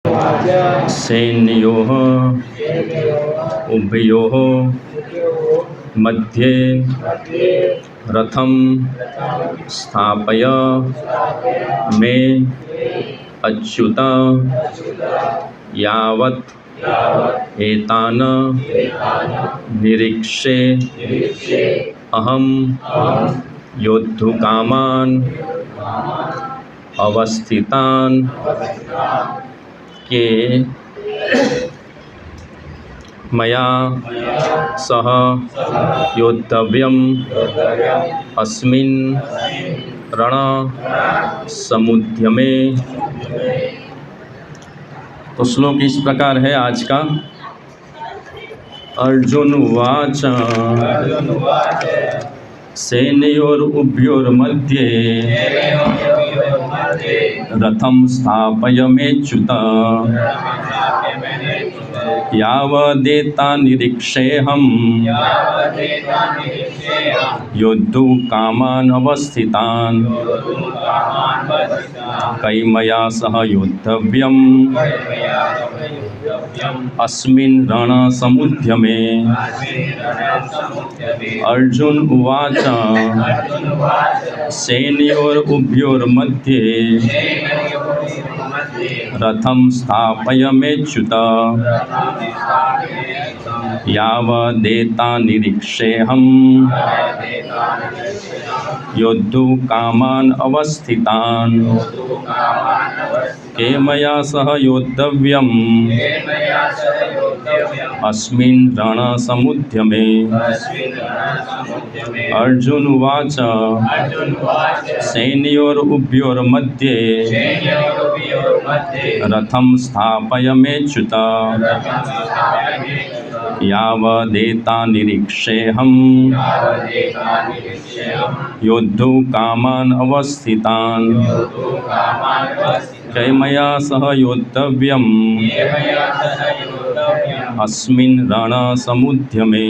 सैन्योः उभयोः मध्ये रथं स्थापय मे अच्युत यावत् एतान् निरीक्षे अहं योद्धुकामान् अवस्थितान् के मया सह योद्धव्यम् अस्मिन् रणसमुद्यमे। तो श्लोक इस प्रकार है आज का। अर्जुन उवाच सेनयोरुभयोर्मध्ये रथं स्थापयमेच्युत यावदेतान्निरीक्षेऽहं योद्धुकामान् अवस्थितान् कैमया सह योद्धव्यम् अस्मिन् रणसमुद्यमे। अर्जुन उवाच सेनयोरुभयोर्मध्ये रथं स्थापयमेच्युत यावदेतान्निरीक्षेऽहं योद्धुकामान् अवस्थितान् कैमया सह योद्धव्यम् अस्मिन् रणसमुद्यमे। अर्जुन उवाच सेनयोरुभयोर्मध्ये रथं स्थापयमेच्युत यावदेतान्निरीक्षेऽहं योद्धुकामान् अवस्थितान् कैमया सह योद्धव्यम् अस्मिन् रणसमुद्यमे।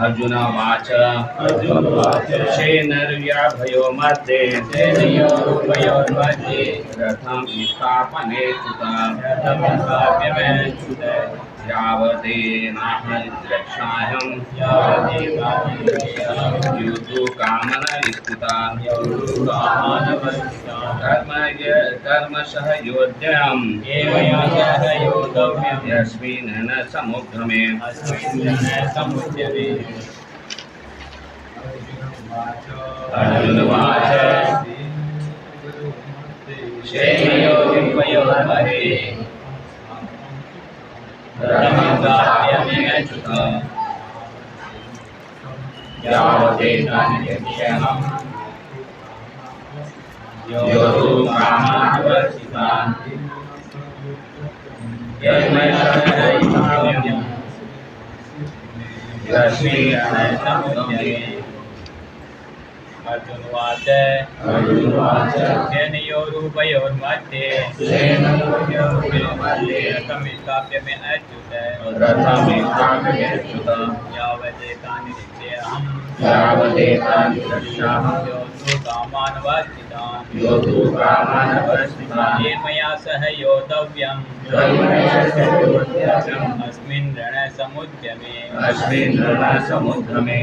अर्जुन उवाच सेनयोरुभयोर्मध्ये रथं स्थापयमेच्युत यावदेतान्निरीक्षेऽहं योद्धुकामान् अवस्थितान् कर्मशः योद्धव्यम् अस्मिन् रणसमुद्यमे। अर्जुन उवाच सेनयोरुभयोर्मध्ये रथं स्थापयमेच्युत यावदेतान्निरीक्षेऽहं योद्धुकामान् अवस्थितान् कैमया सह योद्धव्यम् अस्मिन् रणसमुद्यमे। अर्जुन उवाच सेनयोरुभयोर्मध्ये रथं स्थापयमेच्युत यावदेतान्निरीक्षेऽहं योद्धुकामान् अवस्थितान् कैमया सह योद्धव्यम् अस्मिन् रणसमुद्यमे।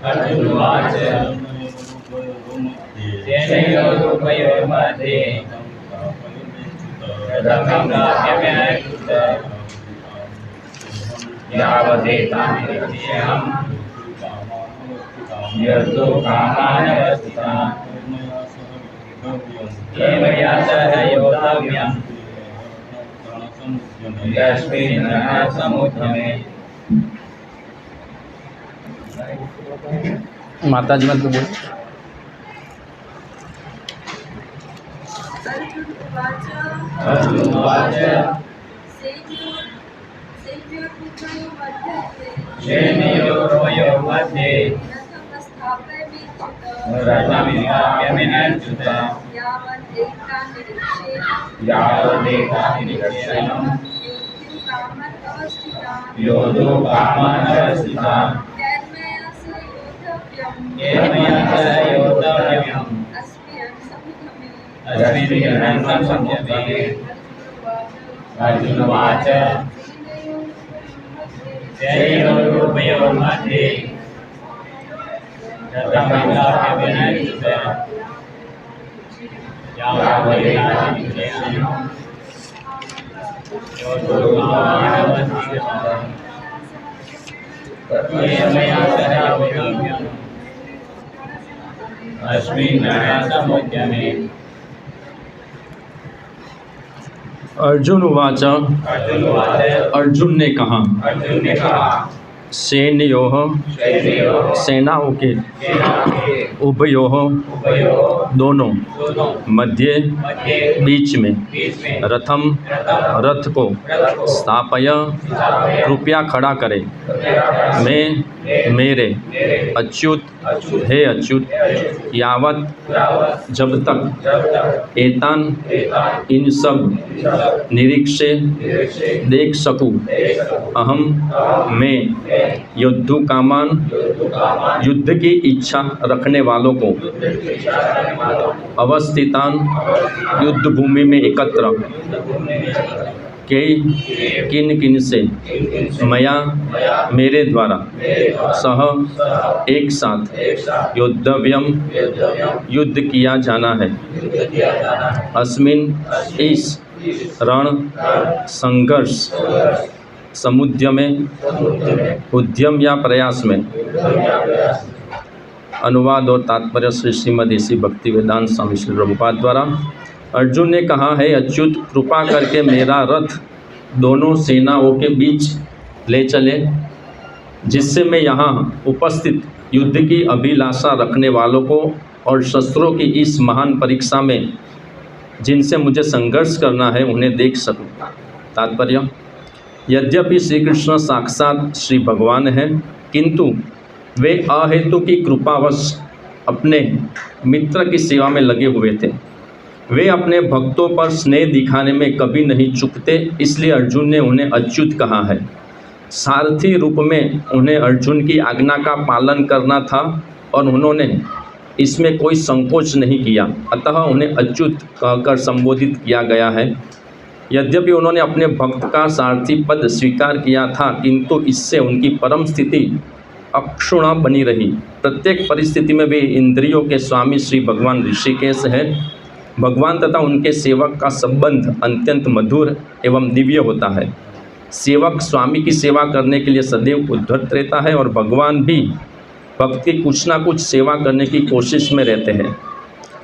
अर्जुन उवाच सेनयोरुभयोर्मध्ये रथं स्थापयमेच्युत यावदेतान्निरीक्षेऽहं योद्धुकामान् अवस्थितान् कैमया सह योद्धव्यम् अस्मिन् रणसमुद्यमे। माता जी मत बोलो। अर्जुन उवाच सेनयोरुभयोर्मध्ये रथं स्थापयमेच्युत यावदेतान्निरीक्षेऽहं योद्धुकामान् अवस्थितान् कैमया सह योद्धव्यम् संयमे अर्जुन उवाच जयोरुभयोर्मध्ये रथमिन्द्राभ्यभिनयच्युत यावदेवादित्येन येन मया सह योद्धव्यम् अस्मिन् रणसमुद्यमे अर्जुन उवाच। अर्जुन उवाच अर्जुन ने कहा, अर्जुन ने कहा सेनयोः सैन्योः सेनाओं के सेनाके उभयोः उभयोः दोनों दोनों मध्य मध्ये बीच में बीच में रथम रथम रथ को रथ को स्थापय स्थापय कृपया खड़ा करे। मैं मेरे अच्युत हे अच्युत यावत यावत् जब तक जब तक एतान एतान इन सब सब निरीक्षे निरीक्षे देख सकूं देख सकूं अहम मैं युद्धु कामान युद्ध की इच्छा रखने वालों को अवस्थितान युद्ध भूमि में एकत्र के किन किन से मया मेरे द्वारा सह एक साथ योद्धव्यम युद्ध किया जाना है। अस्मिन इस रण संघर्ष समुद्र में उद्यम या प्रयास में। अनुवाद और तात्पर्य श्री श्रीमद् ऋषि भक्ति वेदांत स्वामी श्री प्रभुपाद द्वारा। अर्जुन ने कहा है, अच्युत कृपा करके मेरा रथ दोनों सेनाओं के बीच ले चले, जिससे मैं यहाँ उपस्थित युद्ध की अभिलाषा रखने वालों को और शस्त्रों की इस महान परीक्षा में जिनसे मुझे संघर्ष करना है उन्हें देख सकूं। तात्पर्य, यद्यपि श्री कृष्ण साक्षात श्री भगवान हैं, किंतु वे अहेतु की कृपावश अपने मित्र की सेवा में लगे हुए थे। वे अपने भक्तों पर स्नेह दिखाने में कभी नहीं चूकते, इसलिए अर्जुन ने उन्हें अच्युत कहा है। सारथी रूप में उन्हें अर्जुन की आज्ञा का पालन करना था और उन्होंने इसमें कोई संकोच नहीं किया, अतः उन्हें अच्युत कहकर संबोधित किया गया है। यद्यपि उन्होंने अपने भक्त का सारथी पद स्वीकार किया था, किंतु इससे उनकी परम स्थिति अक्षुण्ण बनी रही। प्रत्येक परिस्थिति में वे इंद्रियों के स्वामी श्री भगवान ऋषिकेश है। भगवान तथा उनके सेवक का संबंध अत्यंत मधुर एवं दिव्य होता है। सेवक स्वामी की सेवा करने के लिए सदैव उद्धत रहता है और भगवान भी भक्त की कुछ ना कुछ सेवा करने की कोशिश में रहते हैं।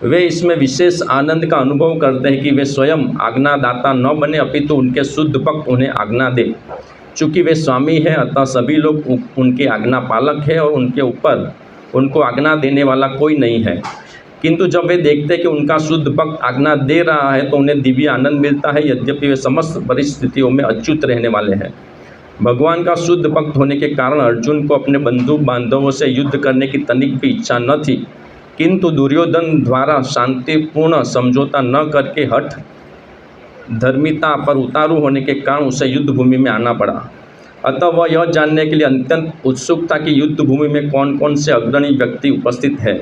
वे इसमें विशेष आनंद का अनुभव करते हैं कि वे स्वयं आज्ञादाता न बने, अपितु उनके शुद्ध भक्त उन्हें आज्ञा दे। चूँकि वे स्वामी हैं, अतः सभी लोग उनके आज्ञा पालक हैं और उनके ऊपर उनको आज्ञा देने वाला कोई नहीं है। किंतु जब वे देखते हैं कि उनका शुद्ध भक्त आज्ञा दे रहा है तो उन्हें दिव्य आनंद मिलता है, यद्यपि वे समस्त परिस्थितियों में अच्युत रहने वाले हैं। भगवान का शुद्ध भक्त होने के कारण अर्जुन को अपने बंधु बांधवों से युद्ध करने की तनिक भी इच्छा न थी, किंतु दुर्योधन द्वारा शांतिपूर्ण समझौता न करके हठ धर्मिता पर उतारू होने के कारण उसे युद्ध भूमि में आना पड़ा। अतः वह यह जानने के लिए अत्यंत उत्सुक था कि युद्ध भूमि में कौन कौन से अग्रणी व्यक्ति उपस्थित है।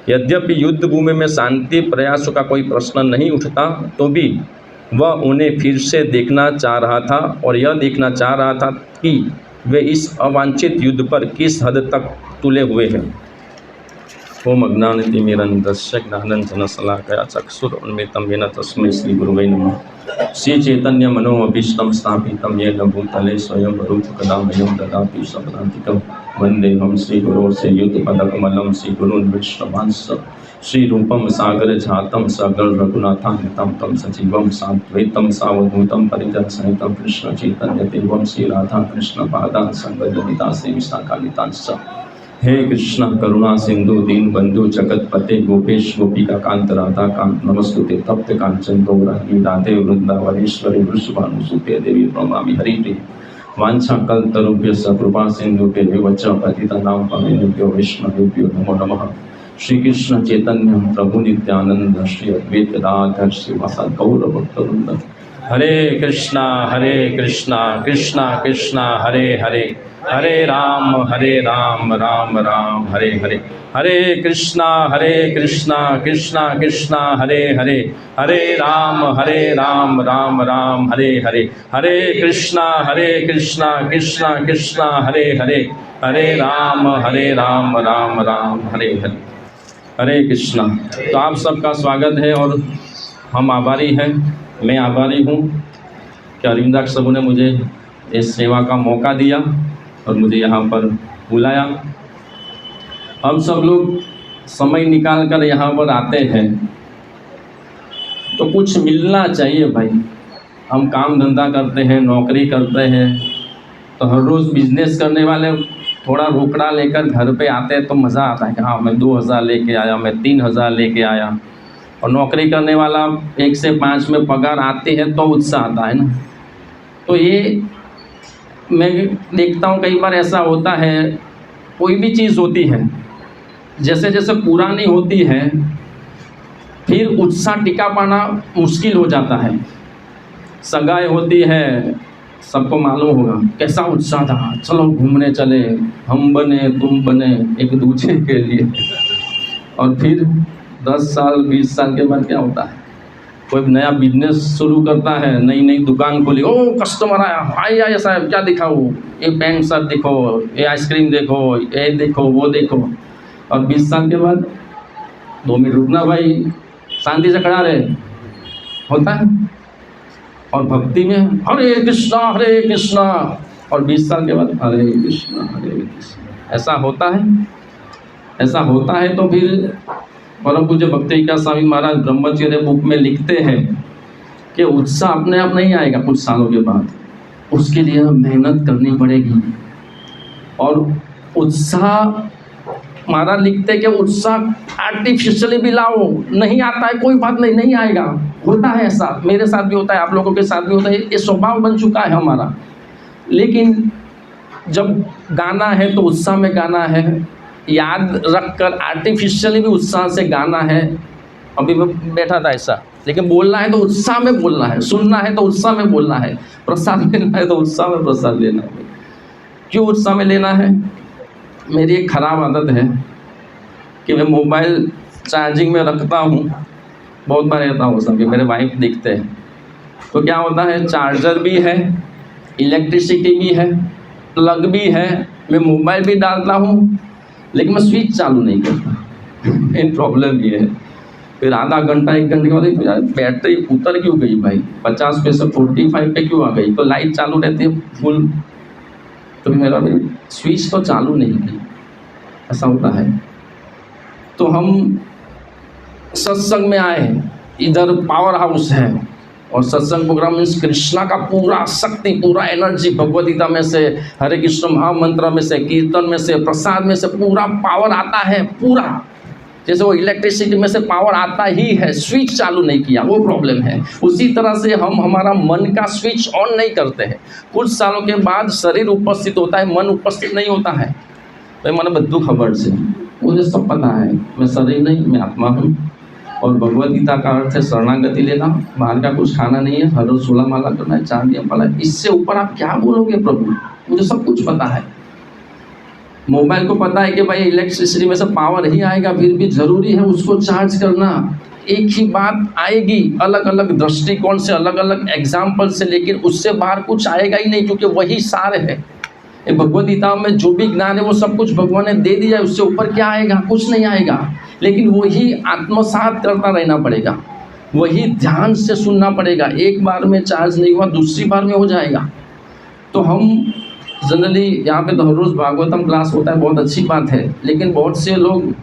यद्यपि युद्ध भूमि में शांति प्रयासों का कोई प्रश्न नहीं उठता, तो भी वह उन्हें फिर से देखना चाह रहा था और यह देखना चाह रहा था कि वे इस अवांछित युद्ध पर किस हद तक तुले हुए हैं। ओम अज्ञानतिमिरन्धस्य ज्ञानाञ्जनशलाकया चक्षुरुन्मिलितं येन तस्मै श्रीगुरुवे नमः। श्रीचैतन्य मनोभीष्टं स्थापितं येन भूतले स्वयं रूपकदा मह्यं ददाति स्वपदान्तिकं। वन्देऽहं श्रीगुरोः श्रीयुतपदकमलं श्रीगुरून् वैष्णवांश्च श्रीरूपं सागरजातं सगल रघुनाथान्वितं तं सजीवं साद्वैतं सावधूतं परिजनसहितं कृष्णचैतन्यदेवं श्रीराधाकृष्णपादान् सङ्गजनिता श्रीविशाखान्वितांश्च। हे कृष्ण करुणा सिंधु दीन बंधु जगतपते गोपेश गोपिका कांत राधा कांत नमस्तुते तप्त कांचन गौरांगी राधे वृंदावनेश्वरी वृषभानुसुते देवी प्रणमामि हरिप्रिय। वांछा कल्पतरुभ्य कृपा सिंधुभ्यो वच पतितानां पावनेभ्यो वैष्णवेभ्यो नमो नमः। श्री कृष्ण चैतन्य प्रभु नित्यानंद श्री अद्वैत गदाधर श्रीवासादि गौर भक्तवृंद। हरे कृष्णा कृष्णा कृष्णा हरे हरे, हरे राम राम राम हरे हरे, हरे कृष्णा कृष्णा कृष्णा हरे हरे, हरे राम राम राम हरे हरे, हरे कृष्णा कृष्णा कृष्णा हरे हरे, हरे राम राम राम हरे हरे, हरे कृष्णा। तो आप सबका स्वागत है और हम आभारी हैं, मैं आभारी हूँ कि अरविंदाक्ष प्रभु ने मुझे इस सेवा का मौका दिया और मुझे यहाँ पर बुलाया। हम सब लोग समय निकाल कर यहाँ पर आते हैं तो कुछ मिलना चाहिए भाई। हम काम धंधा करते हैं, नौकरी करते हैं, तो हर रोज़ बिजनेस करने वाले थोड़ा रोकड़ा लेकर घर पे आते हैं तो मज़ा आता है कि हाँ मैं 2000 लेके आया, मैं 3000 लेके आया। और नौकरी करने वाला 1 से 5 में पगार आती है तो उत्साह आता है ना। तो ये मैं देखता हूँ कई बार ऐसा होता है, कोई भी चीज़ होती है जैसे जैसे पुरानी होती है फिर उत्साह टिका पाना मुश्किल हो जाता है। सगाई होती है, सबको मालूम होगा कैसा उत्साह था, चलो घूमने चले, हम बने तुम बने एक दूसरे के लिए। और फिर 10 साल 20 साल के बाद क्या होता है, कोई नया बिजनेस शुरू करता है, नई नई दुकान खोली, ओ कस्टमर आया, आइए साहब क्या दिखाऊँ, ये पैंट शर्ट देखो, ये आइसक्रीम देखो, ये देखो वो देखो। और 20 साल के बाद 2 मिनट रुकना भाई, शांति से खड़ा रहे, होता है। और भक्ति में हरे कृष्णा, और 20 साल के बाद हरे कृष्णा। ऐसा होता है तो फिर परम पूज्य भक्ति विकास स्वामी महाराज ब्रह्मचर्य बुक में लिखते हैं कि उत्साह अपने आप नहीं आएगा, कुछ सालों के बाद उसके लिए मेहनत करनी पड़ेगी। और उत्साह महाराज लिखते हैं कि उत्साह आर्टिफिशियली भी लाओ, नहीं आता है कोई बात नहीं, नहीं आएगा, होता है ऐसा, मेरे साथ भी होता है, आप लोगों के साथ भी होता है, ये स्वभाव बन चुका है हमारा। लेकिन जब गाना है तो उत्साह में गाना है, याद रखकर आर्टिफिशियली भी उत्साह से गाना है। अभी मैं बैठा था ऐसा, लेकिन बोलना है तो उत्साह में बोलना है, सुनना है तो उत्साह में बोलना है, प्रसाद लेना है तो उत्साह में प्रसाद लेना है। क्यों उत्साह में लेना है? मेरी एक ख़राब आदत है कि मैं मोबाइल चार्जिंग में रखता हूँ, बहुत बार रहता हूँ सब, मेरे वाइफ देखते हैं। तो क्या होता है, चार्जर भी है, इलेक्ट्रिसिटी भी है, प्लग भी है, मैं मोबाइल भी डालता हूँ, लेकिन मैं स्विच चालू नहीं करता। मेन प्रॉब्लम ये है। फिर आधा घंटा 1 घंटे के बाद यार बैटरी उतर क्यों गई भाई, 50 पे से 45 पे क्यों आ गई? तो लाइट चालू रहती है फुल, तो मेरा स्विच तो चालू नहीं की, ऐसा होता है। तो हम सत्संग में आए, इधर पावर हाउस है और सत्संग प्रोग्राम मीन्स कृष्णा का पूरा शक्ति, पूरा एनर्जी, भगवद गीता में से, हरे कृष्ण महामंत्र में से, कीर्तन में से, प्रसाद में से पूरा पावर आता है पूरा। जैसे वो इलेक्ट्रिसिटी में से पावर आता ही है, स्विच चालू नहीं किया, वो प्रॉब्लम है। उसी तरह से हम हमारा मन का स्विच ऑन नहीं करते हैं। कुछ सालों के बाद शरीर उपस्थित होता है, मन उपस्थित नहीं होता है। तो मैंने बद्दू खबर से, मुझे सब पता है, मैं शरीर नहीं, मैं आत्मा हूँ। और भगवद गीता का अर्थ है शरणागति लेना, बाहर का कुछ खाना नहीं है, हर रोज 16 माला करना है, 4 नियम पाला है। इससे ऊपर आप क्या बोलोगे प्रभु? मुझे सब कुछ पता है। मोबाइल को पता है कि भाई इलेक्ट्रिसिटी में से पावर ही आएगा, फिर भी ज़रूरी है उसको चार्ज करना। एक ही बात आएगी, अलग अलग दृष्टिकोण से, अलग अलग एग्जाम्पल से, लेकिन उससे बाहर कुछ आएगा ही नहीं, क्योंकि वही सार है। ये भगवद गीता में जो भी ज्ञान है वो सब कुछ भगवान ने दे दिया है, उससे ऊपर क्या आएगा? कुछ नहीं आएगा। लेकिन वही आत्मसात करता रहना पड़ेगा, वही ध्यान से सुनना पड़ेगा। एक बार में चार्ज नहीं हुआ, दूसरी बार में हो जाएगा। तो हम जनरली यहाँ पे तो हर रोज़ भागवतम क्लास होता है, बहुत अच्छी बात है, लेकिन बहुत से लोग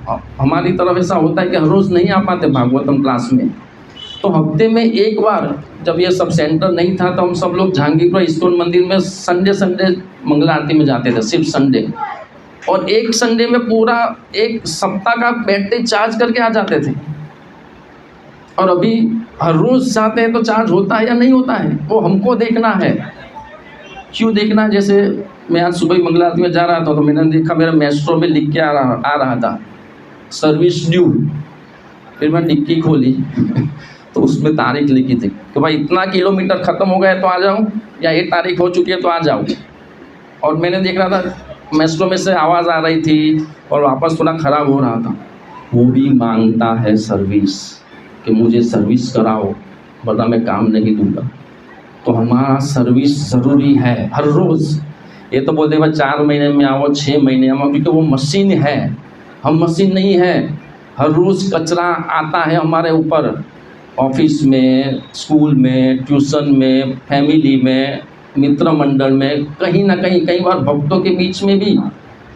हमारी तरफ ऐसा होता है कि हर रोज़ नहीं आ पाते भागवतम क्लास में। तो हफ्ते में एक बार, जब ये सब सेंटर नहीं था तो हम सब लोग जहांगीरपुरा इस्कॉन मंदिर में संडे मंगला आरती में जाते थे, सिर्फ संडे। और एक संडे में पूरा एक सप्ताह का बैटरी चार्ज करके आ जाते थे। और अभी हर रोज़ जाते हैं तो चार्ज होता है या नहीं होता है, वो हमको देखना है। क्यों देखना है? जैसे मैं आज सुबह मंगला आरती में जा रहा था तो मैंने देखा मेरा मेस्ट्रो में लिख के आ रहा था सर्विस ड्यू। फिर मैं डिक्की खोली तो उसमें तारीख लिखी थी कि भाई इतना किलोमीटर ख़त्म हो गया तो आ जाओ, या ये तारीख हो चुकी है तो आ जाओ। और मैंने देख रहा था मेट्रो में से आवाज़ आ रही थी और वापस थोड़ा ख़राब हो रहा था। वो भी मांगता है सर्विस कि मुझे सर्विस कराओ वरना मैं काम नहीं दूंगा। तो हमारा सर्विस ज़रूरी है हर रोज़। ये तो बोलते भाई 4 महीने में आओ 6 महीने में आओ, क्योंकि वो मशीन है, हम मशीन नहीं है। हर रोज़ कचरा आता है हमारे ऊपर, ऑफिस में, स्कूल में, ट्यूशन में, फैमिली में, मित्र मंडल में, कहीं ना कहीं, कई बार भक्तों के बीच में भी।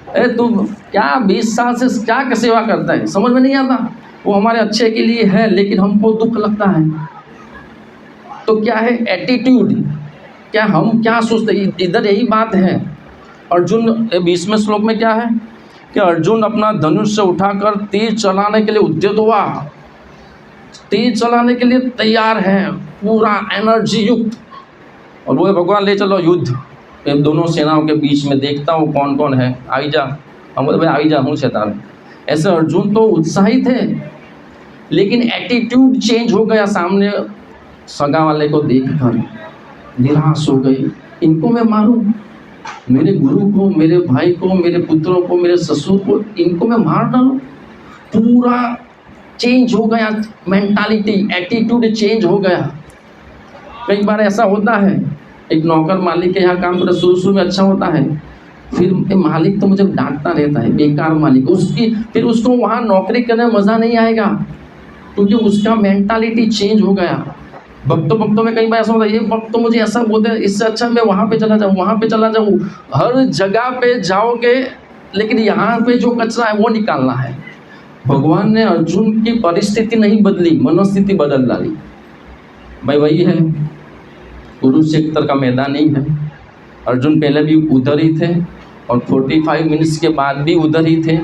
अरे तुम क्या 20 साल से क्या सेवा करता है, समझ में नहीं आता। वो हमारे अच्छे के लिए है लेकिन हमको दुख लगता है। तो क्या है एटीट्यूड, क्या हम क्या सोचते हैं, इधर यही बात है। अर्जुन 20वें श्लोक में क्या है कि अर्जुन अपना धनुष से उठाकर तीर चलाने के लिए उद्यत हुआ, तीर चलाने के लिए तैयार है, पूरा एनर्जी युक्त। और बोले भगवान ले चलो युद्ध, इन दोनों सेनाओं के बीच में देखता हूँ कौन कौन है, आई जा। हम बोले भाई आई जा, हूँ शैतान। ऐसे अर्जुन तो उत्साहित है लेकिन एटीट्यूड चेंज हो गया। सामने सगा वाले को देखकर निराश हो गई, इनको मैं मारूं, मेरे गुरु को, मेरे भाई को, मेरे पुत्रों को, मेरे ससुर को, इनको मैं मार डालूं। पूरा चेंज हो गया, मेंटालिटी, एटीट्यूड चेंज हो गया। कई बार ऐसा होता है, एक नौकर मालिक के यहाँ काम करता, शुरू में अच्छा होता है, फिर मालिक तो मुझे डांटता रहता है, बेकार मालिक, उसकी फिर उसको वहाँ नौकरी करने में मज़ा नहीं आएगा क्योंकि उसका मेंटालिटी चेंज हो गया। भक्तों में कई बार ऐसा होता है, ये भक्त तो मुझे ऐसा बोलते हैं, इससे अच्छा मैं वहाँ पे चला जाऊँ, वहाँ पे चला जाऊँ। हर जगह पे जाओगे लेकिन यहाँ पे जो कचरा है वो निकालना है। भगवान ने अर्जुन की परिस्थिति नहीं बदली, मनोस्थिति बदल डाली। भाई वही है, कुरुक्षेत्र का मैदान ही है। अर्जुन पहले भी उधर ही थे और 45 मिनट्स के बाद भी उधर ही थे,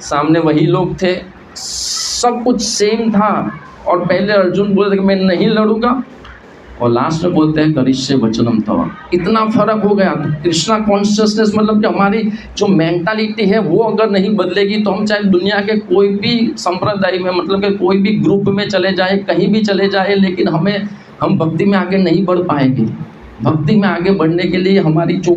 सामने वही लोग थे, सब कुछ सेम था। और पहले अर्जुन बोले थे कि मैं नहीं लड़ूंगा और लास्ट में बोलते हैं करिष्ये वचनम तव। इतना फर्क हो गया। कृष्णा कॉन्शियसनेस मतलब कि हमारी जो मेंटालिटी है वो अगर नहीं बदलेगी तो हम चाहे दुनिया के कोई भी संप्रदाय में, मतलब कि कोई भी ग्रुप में चले जाए, कहीं भी चले जाए, लेकिन हम भक्ति में आगे नहीं बढ़ पाएंगे। भक्ति में आगे बढ़ने के लिए हमारी जो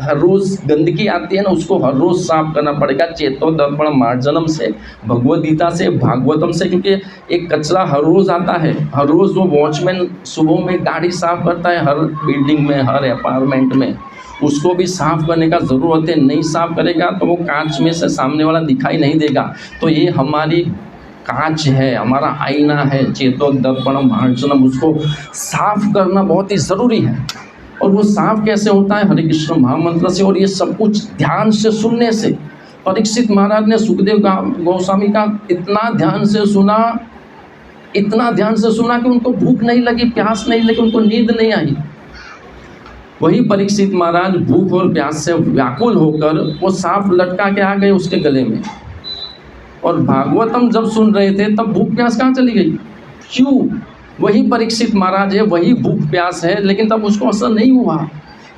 हर रोज़ गंदगी आती है ना, उसको हर रोज़ साफ करना पड़ेगा। चेतो दर्पण मार्जनम से, भगवद गीता से, भागवतम से, क्योंकि एक कचरा हर रोज़ आता है। हर रोज़ वो वॉचमैन सुबह में गाड़ी साफ करता है, हर बिल्डिंग में, हर अपार्टमेंट में, उसको भी साफ करने का ज़रूरत है। नहीं साफ करेगा तो वो कांच में से सामने वाला दिखाई नहीं देगा। तो ये हमारी कांच है, हमारा आईना है, चेतो दर्पण मार्जनम, उसको साफ करना बहुत ही ज़रूरी है। और वो साफ कैसे होता है? हरे कृष्ण महामंत्र से, और ये सब कुछ ध्यान से सुनने से। परीक्षित महाराज ने सुखदेव गोस्वामी का इतना ध्यान से सुना, इतना ध्यान से सुना कि उनको भूख नहीं लगी, प्यास नहीं लगी, उनको नींद नहीं आई। वही परीक्षित महाराज भूख और प्यास से व्याकुल होकर वो सांप लटका के आ गए उसके गले में। और भागवतम जब सुन रहे थे तब भूख प्यास कहाँ चली गई? क्यों? वही परीक्षित महाराज है, वही भूख प्यास है, लेकिन तब उसको असर नहीं हुआ।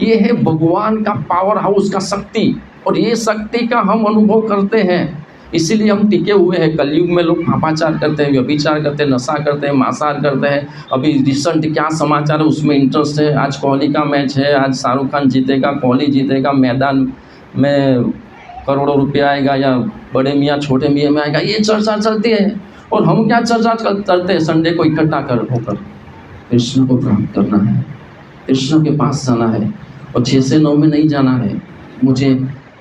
ये है भगवान का पावर हाउस का शक्ति, और ये शक्ति का हम अनुभव करते हैं, इसीलिए हम टिके हुए हैं। कलयुग में लोग पापाचार करते हैं, व्यभिचार करते हैं, नशा करते हैं, मांसाहार करते हैं। अभी रिसेंट क्या समाचार है उसमें इंटरेस्ट है। आज कोहली का मैच है, आज शाहरुख खान जीतेगा, कोहली जीतेगा, मैदान में करोड़ों रुपया आएगा या बड़े मियाँ छोटे मियाँ में आएगा, ये चर्चा चलती है। और हम क्या चर्चा करते हैं? संडे को इकट्ठा होकर कृष्ण को प्राप्त करना है, कृष्ण के पास जाना है, और 6 से 9 में नहीं जाना है, मुझे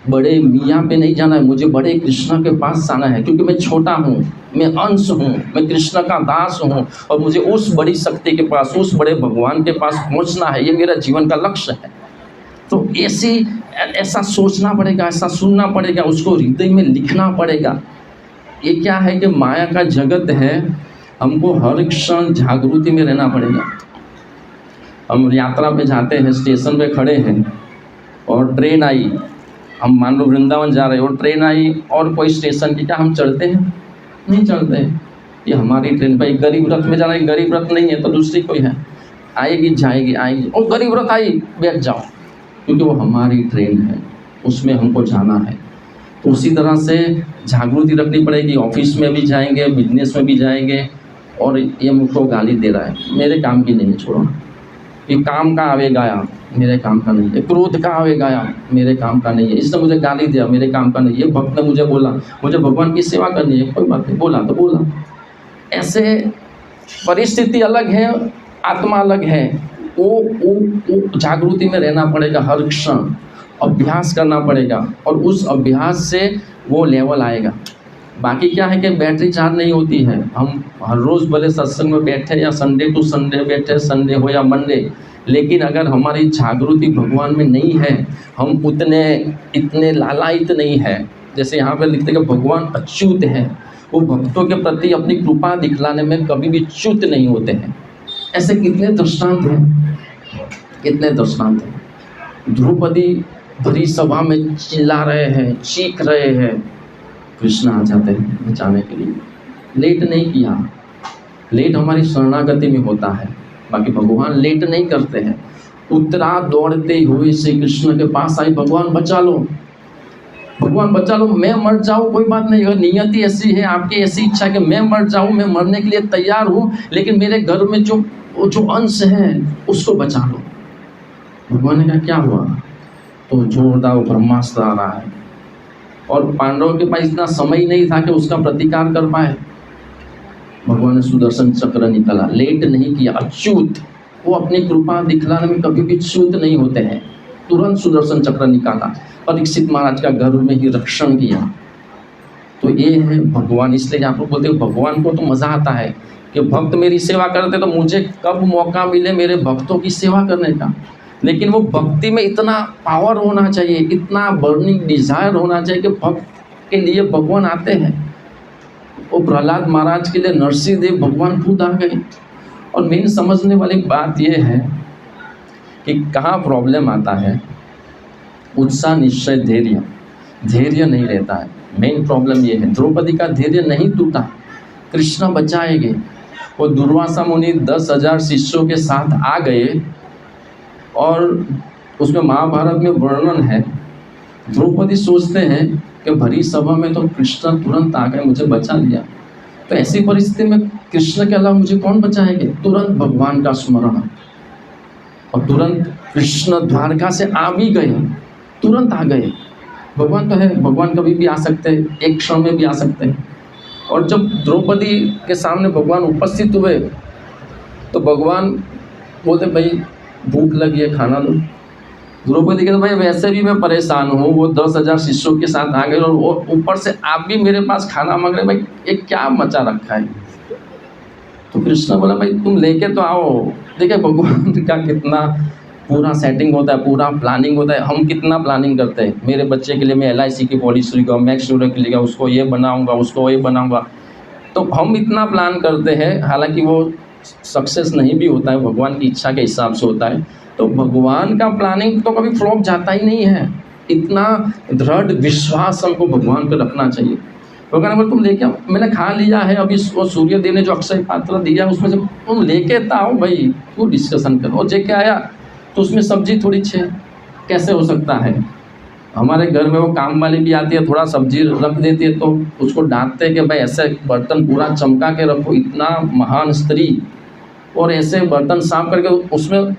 बड़े मियाँ पे नहीं जाना है, मुझे बड़े कृष्ण के पास जाना है, क्योंकि मैं छोटा हूँ, मैं अंश हूँ, मैं कृष्ण का दास हूँ, और मुझे उस बड़ी शक्ति के पास, उस बड़े भगवान के पास पहुँचना है। ये मेरा जीवन का लक्ष्य है। तो ऐसा सोचना पड़ेगा, ऐसा सुनना पड़ेगा, उसको हृदय में लिखना पड़ेगा। ये क्या है कि माया का जगत है, हमको हर क्षण जागृति में रहना पड़ेगा। हम यात्रा पे जाते हैं, स्टेशन पे खड़े हैं और ट्रेन आई, हम मान लो वृंदावन जा रहे हैं और ट्रेन आई और कोई स्टेशन की, क्या हम चढ़ते हैं? नहीं चढ़ते हैं। ये हमारी ट्रेन भाई गरीब रथ में जाना है, गरीब रथ नहीं है तो दूसरी कोई है, आएगी जाएगी आएगी, और गरीब रथ आई, बैठ जाओ, क्योंकि वो हमारी ट्रेन है, उसमें हमको जाना है। तो उसी तरह से जागृति रखनी पड़ेगी। ऑफिस में भी जाएंगे, बिजनेस में भी जाएंगे, और ये मुझको गाली दे रहा है, मेरे काम की नहीं, छोड़ो। कि काम का आवे गाया, मेरे काम का नहीं है। क्रोध का आवे गाया, मेरे काम का नहीं है। इसने मुझे गाली दिया, मेरे काम का नहीं है। भक्त ने मुझे बोला, मुझे भगवान की सेवा करनी है, कोई बात नहीं, बोला तो बोला। ऐसे परिस्थिति अलग है, आत्मा अलग है। वो जागृति में रहना पड़ेगा, हर क्षण अभ्यास करना पड़ेगा, और उस अभ्यास से वो लेवल आएगा। बाकी क्या है कि बैटरी चार्ज नहीं होती है। हम हर रोज़ भले सत्संग में बैठे या संडे टू संडे बैठे, संडे हो या मंडे, लेकिन अगर हमारी जागृति भगवान में नहीं है, हम इतने लालायित नहीं है। जैसे यहाँ पर लिखते हैं कि भगवान अच्युत है, वो भक्तों के प्रति अपनी कृपा दिखलाने में कभी भी च्युत नहीं होते हैं। ऐसे कितने दृष्टांत हैं, कितने दृष्टांत हैं। द्रौपदी भरी सभा में चिल्ला रहे हैं, चीख रहे हैं, कृष्ण आ जाते हैं बचाने के लिए। लेट नहीं किया, लेट हमारी शरणागति में होता है, बाकी भगवान लेट नहीं करते हैं। उत्तरा दौड़ते हुए श्री कृष्ण के पास आई, भगवान बचा लो, भगवान बचा लो, मैं मर जाऊँ कोई बात नहीं, अगर नियति ऐसी है, आपकी ऐसी इच्छा कि मैं मर जाऊँ, मैं मरने के लिए तैयार हूँ, लेकिन मेरे घर में जो अंश है उसको बचा लो। भगवान ने कहा क्या हुआ? तो जोरदार ब्रह्मास्त्र आ रहा है, और पांडवों के पास इतना समय ही नहीं था कि उसका प्रतिकार कर पाए। भगवान ने सुदर्शन चक्र निकाला, लेट नहीं किया, अच्युत। वो अपनी कृपा दिखलाने में कभी भी च्युत नहीं होते हैं। तुरंत सुदर्शन चक्र निकाला, परीक्षित महाराज का घर में ही रक्षण किया। तो ये है भगवान। इसलिए आपको बोलते हैं भगवान को तो मज़ा आता है कि भक्त मेरी सेवा करते, तो मुझे कब मौका मिले मेरे भक्तों की सेवा करने का। लेकिन वो भक्ति में इतना पावर होना चाहिए, इतना बर्निंग डिज़ायर होना चाहिए कि भक्त के लिए भगवान आते हैं। वो प्रहलाद महाराज के लिए नरसिंहदेव भगवान खुद आ गए। और मेन समझने वाली बात यह है कि कहाँ प्रॉब्लम आता है, उत्साह निश्चय धैर्य नहीं रहता है। मेन प्रॉब्लम ये है, द्रौपदी का धैर्य नहीं टूटा, कृष्ण बचाएंगे। वो दुर्वासा मुनि 10,000 शिष्यों के साथ आ गए, और उसमें महाभारत में वर्णन है। द्रौपदी सोचते हैं कि भरी सभा में तो कृष्ण तुरंत आ गए, मुझे बचा लिया, तो ऐसी परिस्थिति में कृष्ण के अलावा मुझे कौन बचाएंगे? तुरंत भगवान का स्मरण, और तुरंत कृष्ण द्वारका से आ भी गए, तुरंत आ गए। भगवान तो है, भगवान कभी भी आ सकते हैं, एक क्षण में भी आ सकते हैं। और जब द्रौपदी के सामने भगवान उपस्थित हुए, तो भगवान बोलते भाई भूख लगी है, खाना दो। द्रौपदी कहते भाई वैसे भी मैं परेशान हूँ, वो 10,000 शिष्यों के साथ आ गए, और वो ऊपर से आप भी मेरे पास खाना मांग रहे, भाई ये क्या मचा रखा है? तो कृष्ण बोला भाई तुम लेके तो आओ। देखिए भगवान का कितना पूरा सेटिंग होता है, पूरा प्लानिंग होता है। हम कितना प्लानिंग करते हैं, मेरे बच्चे के लिए मैं LIC की पॉलिसी लूँगा, मैक्स के लिए उसको ये बनाऊँगा, उसको ये बनाऊँगा। तो हम इतना प्लान करते हैं, हालांकि वो सक्सेस नहीं भी होता है, भगवान की इच्छा के हिसाब से होता है। तो भगवान का प्लानिंग तो कभी फ्लॉप जाता ही नहीं है। इतना दृढ़ विश्वास हमको भगवान पर रखना चाहिए। भगवान बोले तुम लेके आओ, मैंने खा लिया है, अभी वो सूर्यदेव ने जो अक्षय पात्र दिया उसमें से तुम लेके आओ भाई, क्यों डिस्कशन करो। और लेके आया तो उसमें सब्जी थोड़ी छे, कैसे हो सकता है? हमारे घर में वो काम वाली भी आती है, थोड़ा सब्जी रख देती है, तो उसको डांटते हैं कि भाई ऐसे बर्तन पूरा चमका के रखो, इतना महान स्त्री, और ऐसे बर्तन साफ करके उसमें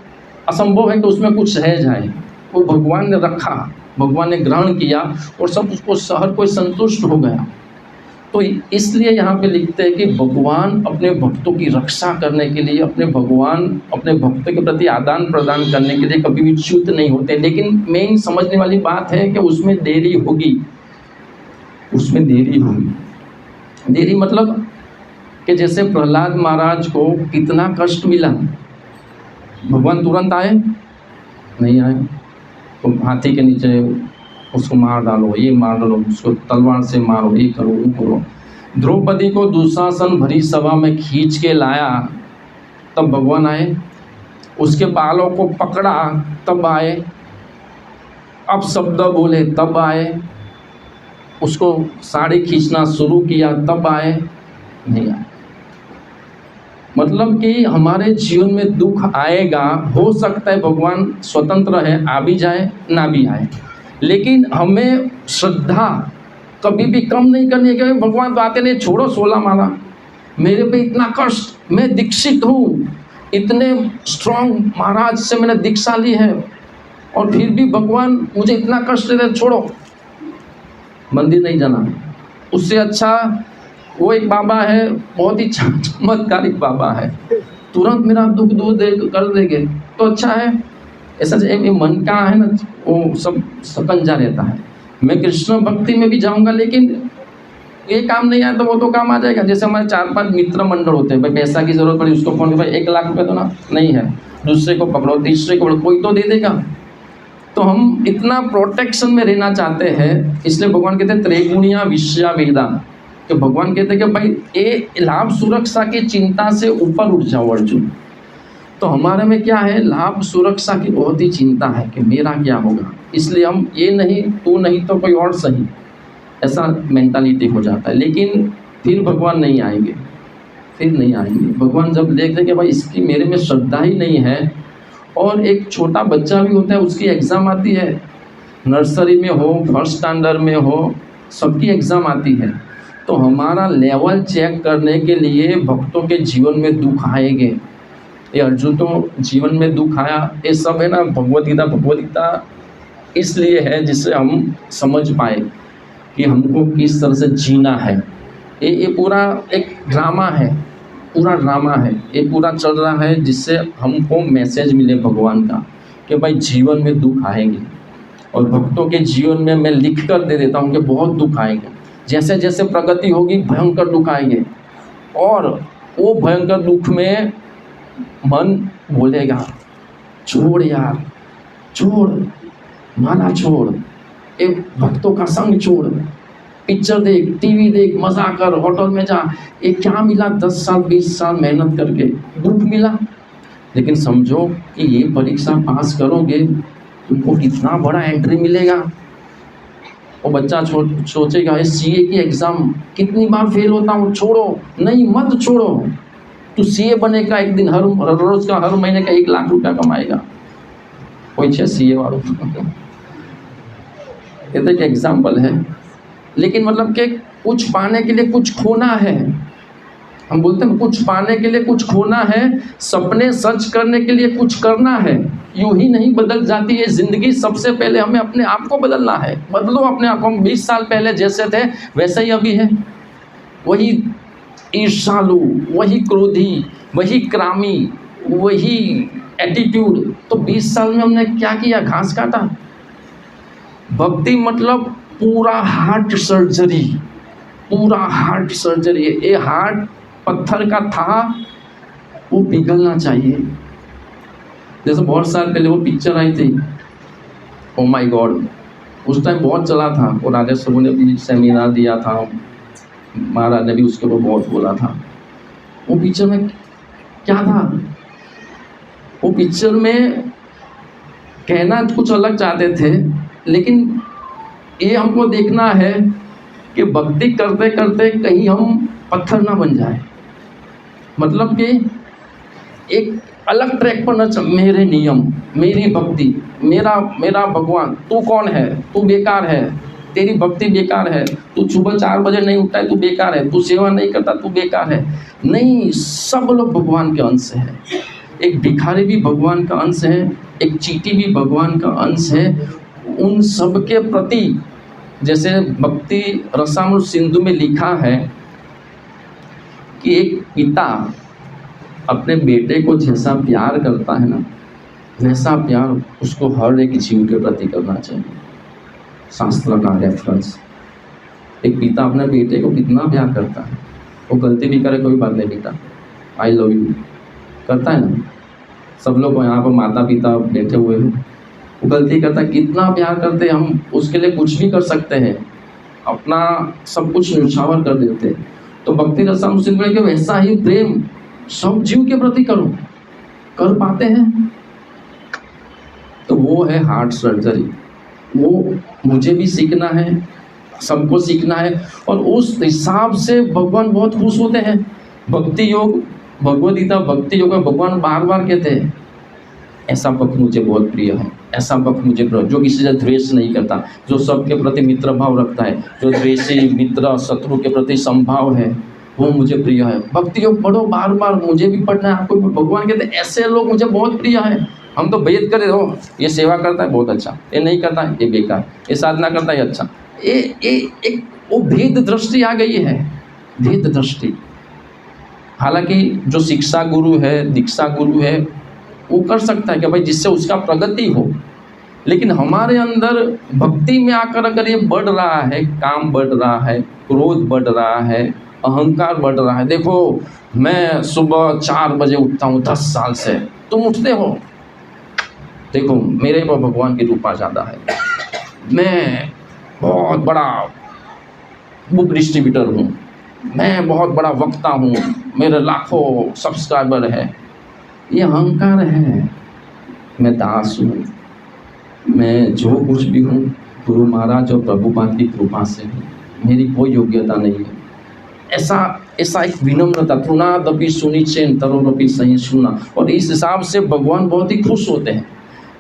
असंभव है कि उसमें कुछ रह जाए। वो भगवान ने रखा, भगवान ने ग्रहण किया, और सब उसको हर कोई संतुष्ट हो गया। तो इसलिए यहाँ पे लिखते हैं कि भगवान अपने भक्तों की रक्षा करने के लिए, भगवान अपने भक्तों के प्रति आदान प्रदान करने के लिए कभी भी च्युत नहीं होते। लेकिन मेन समझने वाली बात है कि उसमें देरी होगी, उसमें देरी होगी। देरी मतलब कि जैसे प्रहलाद महाराज को कितना कष्ट मिला, भगवान तुरंत आए नहीं आए, तो हाथी के नीचे उसको मार डालो, ये मार डालो, उसको तलवार से मारो, ये करो वो करो। द्रौपदी को दुशासन भरी सभा में खींच के लाया, तब भगवान आए। उसके बालों को पकड़ा, तब आए। अब शब्द बोले, तब आए। उसको साड़ी खींचना शुरू किया, तब आए नहीं आए। मतलब कि हमारे जीवन में दुख आएगा, हो सकता है भगवान स्वतंत्र है, आ भी जाए ना भी आए, लेकिन हमें श्रद्धा कभी भी कम नहीं करनी है कि भगवान तो आते नहीं, छोड़ो 16 माला, मेरे पे इतना कष्ट, मैं दीक्षित हूँ, इतने स्ट्रांग महाराज से मैंने दीक्षा ली है और फिर भी भगवान मुझे इतना कष्ट दे रहे, छोड़ो, मंदिर नहीं जाना। उससे अच्छा वो एक बाबा है, बहुत ही चमत्कारिक बाबा है, तुरंत मेरा दुख दूर कर देंगे, तो अच्छा है। ऐसा एक मन का है ना, वो सब सकंजा रहता है। मैं कृष्ण भक्ति में भी जाऊंगा, लेकिन ये काम नहीं आया तो वो तो काम आ जाएगा। जैसे हमारे 4-5 मित्र मंडल होते हैं, भाई पैसा की जरूरत पड़ी, उसको फोन भाई 1 लाख रुपए तो ना नहीं है, दूसरे को पकड़ो, तीसरे को पकड़ो, कोई तो दे देगा। तो हम इतना प्रोटेक्शन में रहना चाहते हैं, इसलिए भगवान कहते हैं त्रिगुणिया विषया वेदा, कि भगवान कहते हैं कि भाई ये लाभ सुरक्षा की चिंता से ऊपर उठ जाओ अर्जुन। तो हमारे में क्या है, लाभ सुरक्षा की बहुत ही चिंता है कि मेरा क्या होगा, इसलिए हम ये नहीं, तू नहीं तो कोई और सही, ऐसा मेंटालिटी हो जाता है। लेकिन फिर भगवान नहीं आएंगे, फिर नहीं आएंगे। भगवान जब देखते कि भाई इसकी मेरे में श्रद्धा ही नहीं है, और एक छोटा बच्चा भी होता है, उसकी एग्ज़ाम आती है, नर्सरी में हो, फर्स्ट स्टैंडर्ड में हो, सबकी एग्ज़ाम आती है, तो हमारा लेवल चेक करने के लिए भक्तों के जीवन में दुख आएंगे। ये अर्जुन तो जीवन में दुख आया, ये सब है ना भगवद गीता इसलिए है जिससे हम समझ पाए कि हमको किस तरह से जीना है। ये पूरा एक ड्रामा है, पूरा ड्रामा है, ये पूरा चल रहा है जिससे हमको मैसेज मिले भगवान का कि भाई जीवन में दुख आएंगे, और भक्तों के जीवन में मैं लिख कर दे देता हूँ कि बहुत दुख आएंगे। जैसे जैसे प्रगति होगी भयंकर दुख आएंगे, और वो भयंकर दुख में मन बोलेगा छोड़ यार, छोड़, माला छोड़, एक भक्तों का संग छोड़, पिक्चर देख, टीवी देख, मजा कर, होटल में जा, ये क्या मिला 10 साल 20 साल मेहनत करके, दुख मिला। लेकिन समझो कि ये परीक्षा पास करोगे तुमको कितना बड़ा एंट्री मिलेगा। वो बच्चा सोचेगा ये सीए की एग्ज़ाम कितनी बार फेल होता हूँ, छोड़ो, नहीं मत छोड़ो, तू सीए बनेगा एक दिन, हर रोज़ का, हर महीने का 1 लाख रुपया कमाएगा। कोई छे सीए वालों ये तो एक एग्जाम्पल है। लेकिन मतलब कि कुछ पाने के लिए कुछ खोना है, हम बोलते हैं कुछ पाने के लिए कुछ खोना है, सपने सच करने के लिए कुछ करना है। यूं ही नहीं बदल जाती है ज़िंदगी, सबसे पहले हमें अपने आप को बदलना है। बदलो अपने आप को, हम 20 साल पहले जैसे थे वैसे ही अभी है, वही ईर्ष्यालु, वही क्रोधी, वही क्रामी, वही एटीट्यूड। तो 20 साल में हमने क्या किया, घास काटा। भक्ति मतलब पूरा हार्ट सर्जरी, पूरा हार्ट सर्जरी। ये हार्ट पत्थर का था, वो पिघलना चाहिए। जैसे बहुत साल पहले वो पिक्चर आई थी ओ माय गॉड, उस टाइम बहुत चला था, और राजेश प्रभु ने भी सेमिनार दिया था, महाराज ने भी उसके ऊपर बहुत बोला था। वो पिक्चर में क्या था, वो पिक्चर में कहना कुछ अलग चाहते थे, लेकिन ये हमको देखना है कि भक्ति करते करते कहीं हम पत्थर ना बन जाए। मतलब कि एक अलग ट्रैक पर न चल, मेरे नियम, मेरी भक्ति, मेरा भगवान, तू कौन है, तू बेकार है, तेरी भक्ति बेकार है, तू सुबह 4 बजे नहीं उठता है, तू बेकार है, तू सेवा नहीं करता, तू बेकार है। नहीं, सब लोग भगवान के अंश हैं। एक भिखारी भी भगवान का अंश है, एक चींटी भी भगवान का अंश है। उन सब के प्रति, जैसे भक्ति रसामृत सिंधु में लिखा है कि एक पिता अपने बेटे को जैसा प्यार करता है ना, वैसा प्यार उसको हर एक जीव के प्रति करना चाहिए। शास्त्र का रेफरेंस, एक पिता अपने बेटे को कितना प्यार करता है, वो गलती भी करे कोई बात नहीं, बेटा आई लव यू करता है ना। सब लोग यहाँ पर माता पिता बैठे हुए हैं, वो गलती करता है, कितना प्यार करते हैं हम, उसके लिए कुछ भी कर सकते हैं, अपना सब कुछ न्यौछावर कर देते हैं। तो भक्ति रसामृत सिंधु में वैसा ही प्रेम सब जीव के प्रति करो, कर पाते हैं तो वो है हार्ट सर्जरी। वो मुझे भी सीखना है, सबको सीखना है, और उस हिसाब से भगवान बहुत खुश होते हैं। भक्ति योग, भगवद गीता भक्ति योग में भगवान बार बार कहते हैं ऐसा भक्त मुझे बहुत प्रिय है, ऐसा भक्त मुझे प्रिय, जो किसी से द्वेष नहीं करता, जो सबके प्रति मित्र भाव रखता है, जो द्वेषी मित्र शत्रु के प्रति संभाव है, वो मुझे प्रिय है। भक्ति योग पढ़ो बार बार, मुझे भी पढ़ना है, आपको भी। भगवान कहते हैं ऐसे लोग मुझे बहुत प्रिय है। हम तो भेद करे हो, ये सेवा करता है बहुत अच्छा, ये नहीं करता है ये बेकार, ये साधना करता है ये अच्छा। ये एक वो भेद दृष्टि आ गई है, भेद दृष्टि। हालांकि जो शिक्षा गुरु है, दीक्षा गुरु है, वो कर सकता है कि भाई जिससे उसका प्रगति हो, लेकिन हमारे अंदर भक्ति में आकर अगर ये बढ़ रहा है, काम बढ़ रहा है, क्रोध बढ़ रहा है, अहंकार बढ़ रहा है। देखो मैं सुबह 4 बजे उठता हूँ 10 साल से, तुम उठते हो, देखो मेरे पर भगवान की कृपा ज़्यादा है। मैं बहुत बड़ा बुक डिस्ट्रीब्यूटर हूँ, मैं बहुत बड़ा वक्ता हूँ, मेरे लाखों सब्सक्राइबर है। ये अहंकार है। मैं दास हूँ, मैं जो कुछ भी हूँ गुरु महाराज और प्रभुपाद की कृपा से हूँ, मेरी कोई योग्यता नहीं है। ऐसा एक विनम्रता, तृणादपि सुनिचेन तरोरपि सहिष्णुना। और इस हिसाब से भगवान बहुत ही खुश होते हैं।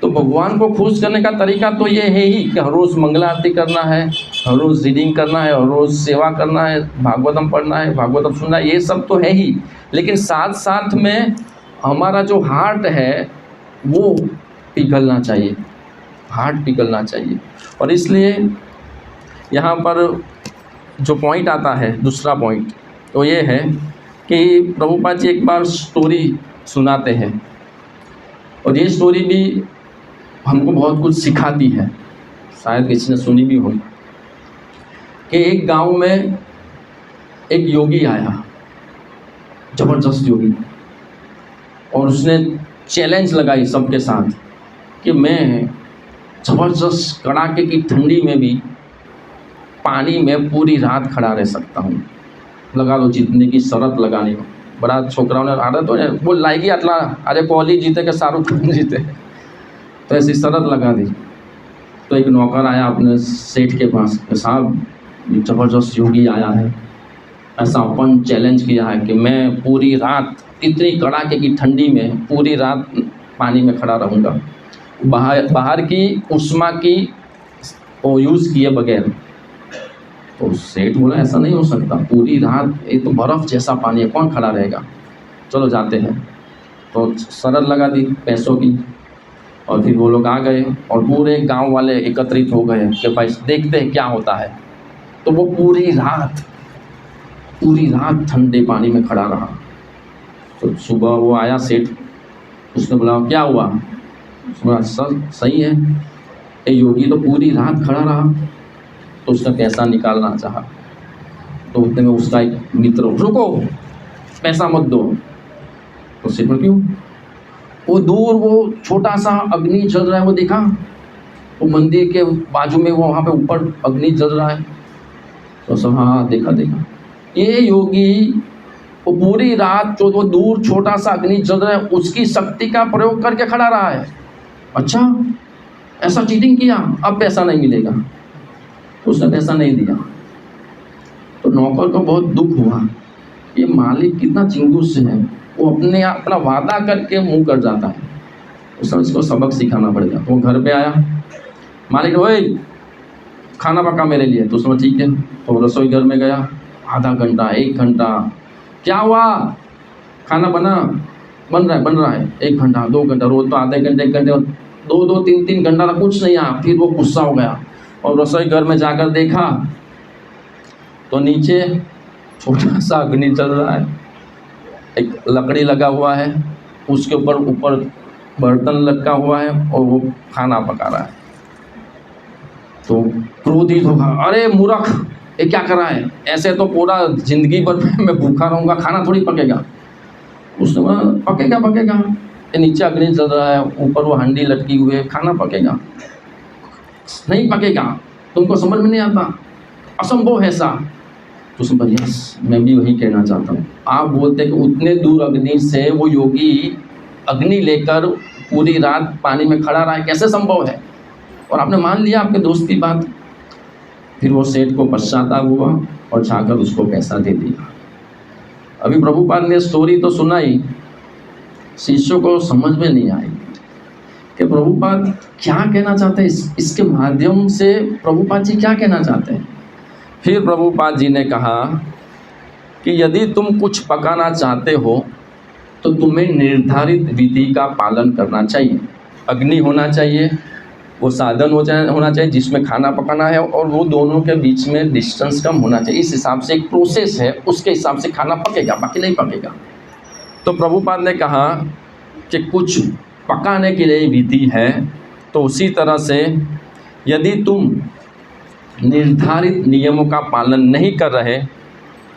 तो भगवान को खुश करने का तरीका तो ये है ही कि हर रोज़ मंगला आरती करना है, हर रोज़ रीडिंग करना है, हर रोज़ सेवा करना है, भागवतम पढ़ना है, भागवतम सुनना है, ये सब तो है ही। लेकिन साथ साथ में हमारा जो हार्ट है वो पिघलना चाहिए, हार्ट पिघलना चाहिए। और इसलिए यहाँ पर जो पॉइंट आता है, दूसरा पॉइंट तो ये है कि प्रभुपाद जी एक बार स्टोरी सुनाते हैं, और ये स्टोरी भी हमको बहुत कुछ सिखाती है, शायद किसी ने सुनी भी हो। कि एक गांव में एक योगी आया, ज़बरदस्त योगी, और उसने चैलेंज लगाई सबके साथ कि मैं ज़बरदस्त कड़ाके की ठंडी में भी पानी में पूरी रात खड़ा रह सकता हूँ। लगा लो जितने की शरत लगानी हो। बड़ा छोकराओं ने आदत हो, वो लाएगी अटला, अरे कोहली जीते के शाहरुख खान जीते, तो ऐसी शरत लगा दी। तो एक नौकर आया अपने सेठ के पास, साहब ज़बरदस्त योगी आया है, ऐसा अपन चैलेंज किया है कि मैं पूरी रात इतनी कड़ाके की ठंडी में पूरी रात पानी में खड़ा रहूँगा, बाहर की उष्मा की वो यूज़ किए बगैर। तो सेठ बोला ऐसा नहीं हो सकता, पूरी रात ये तो बर्फ़ जैसा पानी है, कौन खड़ा रहेगा, चलो जाते हैं। तो शरत लगा दी पैसों की, और फिर वो लोग आ गए और पूरे गांव वाले एकत्रित हो गए कि भाई देखते हैं क्या होता है। तो वो पूरी रात ठंडे पानी में खड़ा रहा। तो सुबह वो आया सेठ, उसने बोला क्या हुआ, उसने बोला सर सही है, ये योगी तो पूरी रात खड़ा रहा। तो उसने पैसा निकालना चाहा, तो उतने में उसका एक मित्र, रुको पैसा मत दो। तो सेठ बोला क्यों, वो दूर वो छोटा सा अग्नि जल रहा है, वो देखा, वो मंदिर के बाजू में वो वहाँ पे ऊपर अग्नि जल रहा है। तो सब हाँ देखा। ये योगी वो पूरी रात जो वो दूर छोटा सा अग्नि जल रहा है उसकी शक्ति का प्रयोग करके खड़ा रहा है। अच्छा ऐसा चीटिंग किया, अब पैसा नहीं मिलेगा। उसने पैसा नहीं दिया। तो नौकर को बहुत दुख हुआ, ये मालिक कितना चिंगूस है, वो अपना वादा करके मुंह कर जाता है। उसने इसको सबक सिखाना पड़ेगा। तो वो घर पे आया, मालिक ओए खाना पका मेरे लिए। तो उसने ठीक है। तो रसोई घर में गया, आधा घंटा 1 घंटा, क्या हुआ, खाना बन रहा है 1 घंटा 2 घंटा, रोज तो आधे घंटे 1 घंटे 2 3 घंटा तक कुछ नहीं आया। फिर वो गुस्सा हो गया और रसोई घर में जाकर देखा तो नीचे छोटा सा अग्नि चल रहा है, एक लकड़ी लगा हुआ है, उसके ऊपर बर्तन लटका हुआ है और वो खाना पका रहा है। तो क्रोधित होगा, अरे मूर्ख ये क्या कर रहा है, ऐसे तो पूरा ज़िंदगी भर मैं भूखा रहूँगा, खाना थोड़ी पकेगा। उसने बोला पकेगा, ये नीचे अग्नि जल रहा है, ऊपर वो हांडी लटकी हुई है, खाना पकेगा। नहीं पकेगा, तुमको समझ में नहीं आता, असंभव है ऐसा। तो उसने बोला यस, मैं भी वही कहना चाहता हूँ। आप बोलते कि उतने दूर अग्नि से वो योगी अग्नि लेकर पूरी रात पानी में खड़ा रहा है, कैसे संभव है, और आपने मान लिया आपके दोस्त की बात। फिर वो सेठ को पश्चाताप हुआ और जाकर उसको पैसा दे दिया। अभी प्रभुपाद ने स्टोरी तो सुनाई, शिष्यों को समझ में नहीं आई कि प्रभुपाद क्या कहना चाहते हैं, इसके माध्यम से प्रभुपाद जी क्या कहना चाहते हैं। फिर प्रभुपाद जी ने कहा कि यदि तुम कुछ पकाना चाहते हो तो तुम्हें निर्धारित विधि का पालन करना चाहिए। अग्नि होना चाहिए, वो साधन होना चाहिए जिसमें खाना पकाना है, और वो दोनों के बीच में डिस्टेंस कम होना चाहिए। इस हिसाब से एक प्रोसेस है, उसके हिसाब से खाना पकेगा, बाकी नहीं पकेगा। तो प्रभुपाद ने कहा कि कुछ पकाने के लिए विधि है, तो उसी तरह से यदि तुम निर्धारित नियमों का पालन नहीं कर रहे,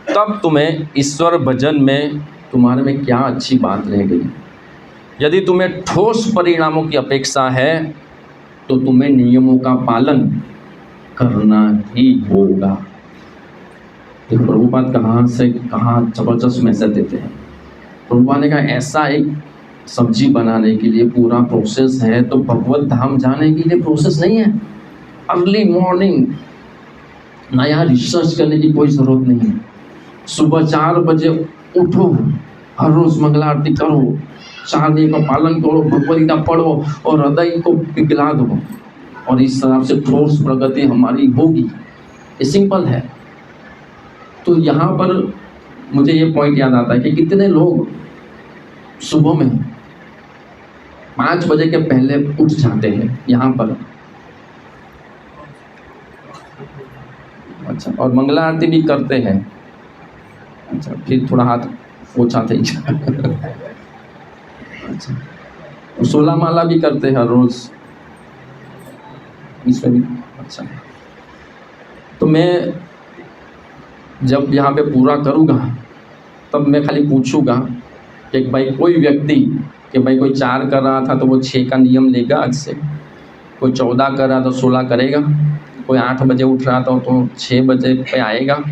तब तुम्हें ईश्वर भजन में तुम्हारे में क्या अच्छी बात रह गई। यदि तुम्हें ठोस परिणामों की अपेक्षा है तो तुम्हें नियमों का पालन करना ही होगा। तो प्रभुपाद कहाँ जबरदस्त मैसेज देते हैं। प्रभुपाद ने कहा ऐसा एक सब्जी बनाने के लिए पूरा प्रोसेस है, तो भगवत धाम जाने के लिए प्रोसेस नहीं है। अर्ली मॉर्निंग नया रिसर्च करने की कोई ज़रूरत नहीं है। सुबह 4 बजे उठो, हर रोज़ मंगला आरती करो, 4 नियम का पालन करो, भगवत गीता पढ़ो और हृदय को पिघला दो, और इस तरह से ठोस प्रगति हमारी होगी। ये सिंपल है। तो यहाँ पर मुझे ये पॉइंट याद आता है कि कितने लोग सुबह में 5 बजे के पहले उठ जाते हैं यहाँ पर, अच्छा, और मंगला आरती भी करते हैं, अच्छा, फिर थोड़ा हाथ पोछाते हैं अच्छा, और 16 माला भी करते हैं हर रोज़, इसमें भी अच्छा। तो मैं जब यहाँ पे पूरा करूँगा तब मैं खाली पूछूँगा कि भाई कोई व्यक्ति कि भाई कोई 4 कर रहा था तो वो 6 का नियम लेगा आज से, कोई 14 कर रहा तो 16 करेगा, कोई 8 बजे उठ रहा था तो 6 बजे पे आएगा,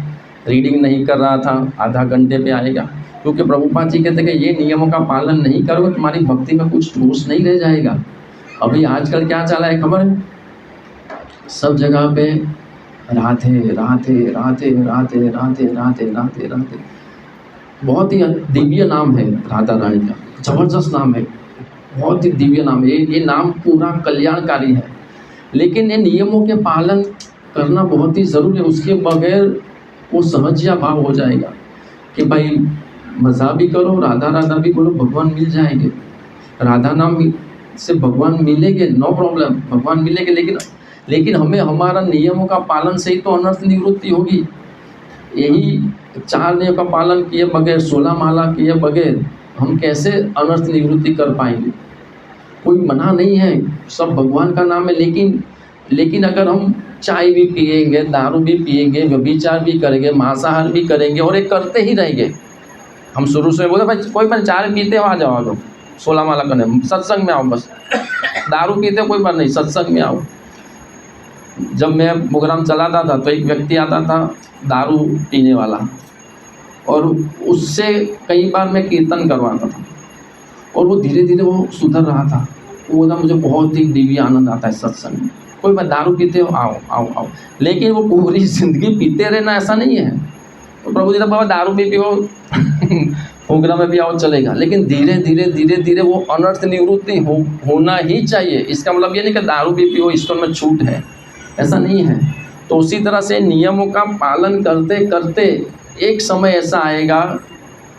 रीडिंग नहीं कर रहा था आधा घंटे पे आएगा। क्योंकि प्रभुपाद जी कहते हैं कि ये नियमों का पालन नहीं करोगे तुम्हारी भक्ति में कुछ ठोस नहीं रह जाएगा। अभी आजकल क्या चला है खबर है, सब जगह पे राधे राधे राधे राधे राधे राधे राधे राधे, बहुत ही दिव्य नाम है राधा रानी का, जबरदस्त नाम है, बहुत ही दिव्य नाम है। ये नाम पूरा कल्याणकारी है, लेकिन ये नियमों के पालन करना बहुत ही ज़रूरी है। उसके बगैर वो समझिया भाव हो जाएगा कि भाई मज़ा भी करो, राधा राधा भी बोलो, भगवान मिल जाएंगे, राधा नाम से भगवान मिलेंगे, नो प्रॉब्लम, भगवान मिलेंगे, लेकिन हमें हमारा नियमों का पालन से ही तो अनर्थ निवृत्ति होगी। यही 4 नियम का पालन किए बगैर, 16 माला किए बगैर हम कैसे अनर्थ निवृत्ति कर पाएंगे। कोई मना नहीं है, सब भगवान का नाम है, लेकिन अगर हम चाय भी पिएंगे, दारू भी पिएंगे, व्यभिचार भी करेंगे, मांसाहार भी करेंगे और एक करते ही रहेंगे। हम शुरू से बोले भाई कोई बात चाय पीते हो आ जाओ, लोग 16 माला करने, सत्संग में आओ, बस दारू पीते हो कोई बात नहीं, सत्संग में आओ। जब मैं प्रोग्राम चलाता था तो एक व्यक्ति आता था दारू पीने वाला, और उससे कई बार मैं कीर्तन करवाता था और वो धीरे धीरे वो सुधर रहा था। वो बोला मुझे बहुत ही दिव्य आनंद आता है सत्संग में, कोई बात दारू पीते हो आओ आओ आओ, लेकिन वो पूरी ज़िंदगी पीते रहना ऐसा नहीं है। तो प्रभु जी ने बाबा दारू भी पियो प्रोग्राम में भी आओ चलेगा, लेकिन धीरे धीरे धीरे धीरे वो अनर्थ निवृत्ति होना ही चाहिए। इसका मतलब ये नहीं कि दारू भी पियो ईश्वर में छूट है, ऐसा नहीं है। तो उसी तरह से नियमों का पालन करते करते एक समय ऐसा आएगा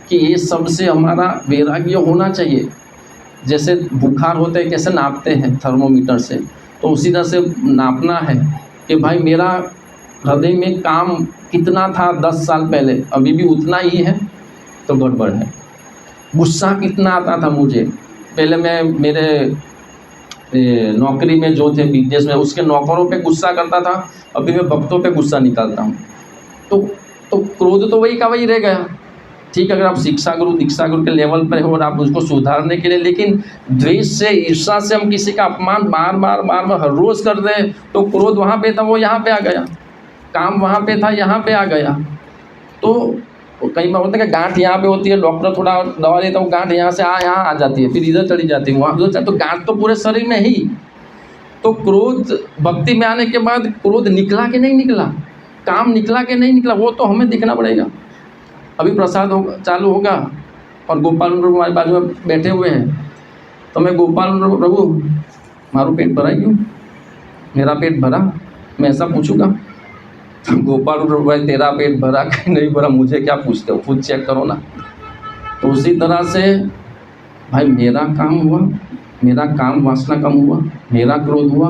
कि ये सबसे हमारा वैराग्य होना चाहिए। जैसे बुखार होते हैं कैसे नापते हैं थर्मोमीटर से, तो उसी तरह से नापना है कि भाई मेरा हृदय में काम कितना था 10 साल पहले, अभी भी उतना ही है तो गड़बड़ है। गुस्सा कितना आता था मुझे पहले, मैं मेरे नौकरी में जो थे बिजनेस में, उसके नौकरों पे गुस्सा करता था, अभी मैं भक्तों पे गुस्सा निकालता हूँ। तो क्रोध तो वही का वही रह गया। ठीक, अगर आप शिक्षा गुरु दीक्षा गुरु के लेवल पर हो और आप उसको सुधारने के लिए, लेकिन द्वेष से ईर्ष्या से हम किसी का अपमान बार बार हर रोज़ कर दें, तो क्रोध वहाँ पे था वो यहाँ पे आ गया, काम वहाँ पे था यहाँ पे आ गया। तो कई बार होता है कि गांठ यहाँ पे होती है, डॉक्टर थोड़ा दवा देता है, वो गांठ यहाँ से यहाँ आ जाती है, फिर इधर चली जाती है, वहाँ उधर, तो गांठ तो पूरे शरीर में ही। तो क्रोध भक्ति में आने के बाद क्रोध निकला कि नहीं निकला, काम निकला कि नहीं निकला, वो तो हमें दिखना पड़ेगा। अभी प्रसाद चालू होगा और गोपाल प्रभु हमारे बाजू में बैठे हुए हैं, तो मैं गोपाल प्रभु मारो पेट भरा क्यों, मेरा पेट भरा, मैं ऐसा पूछूंगा? गोपाल भाई तेरा पेट भरा कि नहीं भरा मुझे क्या पूछते हो, खुद चेक करो ना। तो उसी तरह से भाई मेरा काम हुआ, मेरा काम वासना कम हुआ, मेरा क्रोध हुआ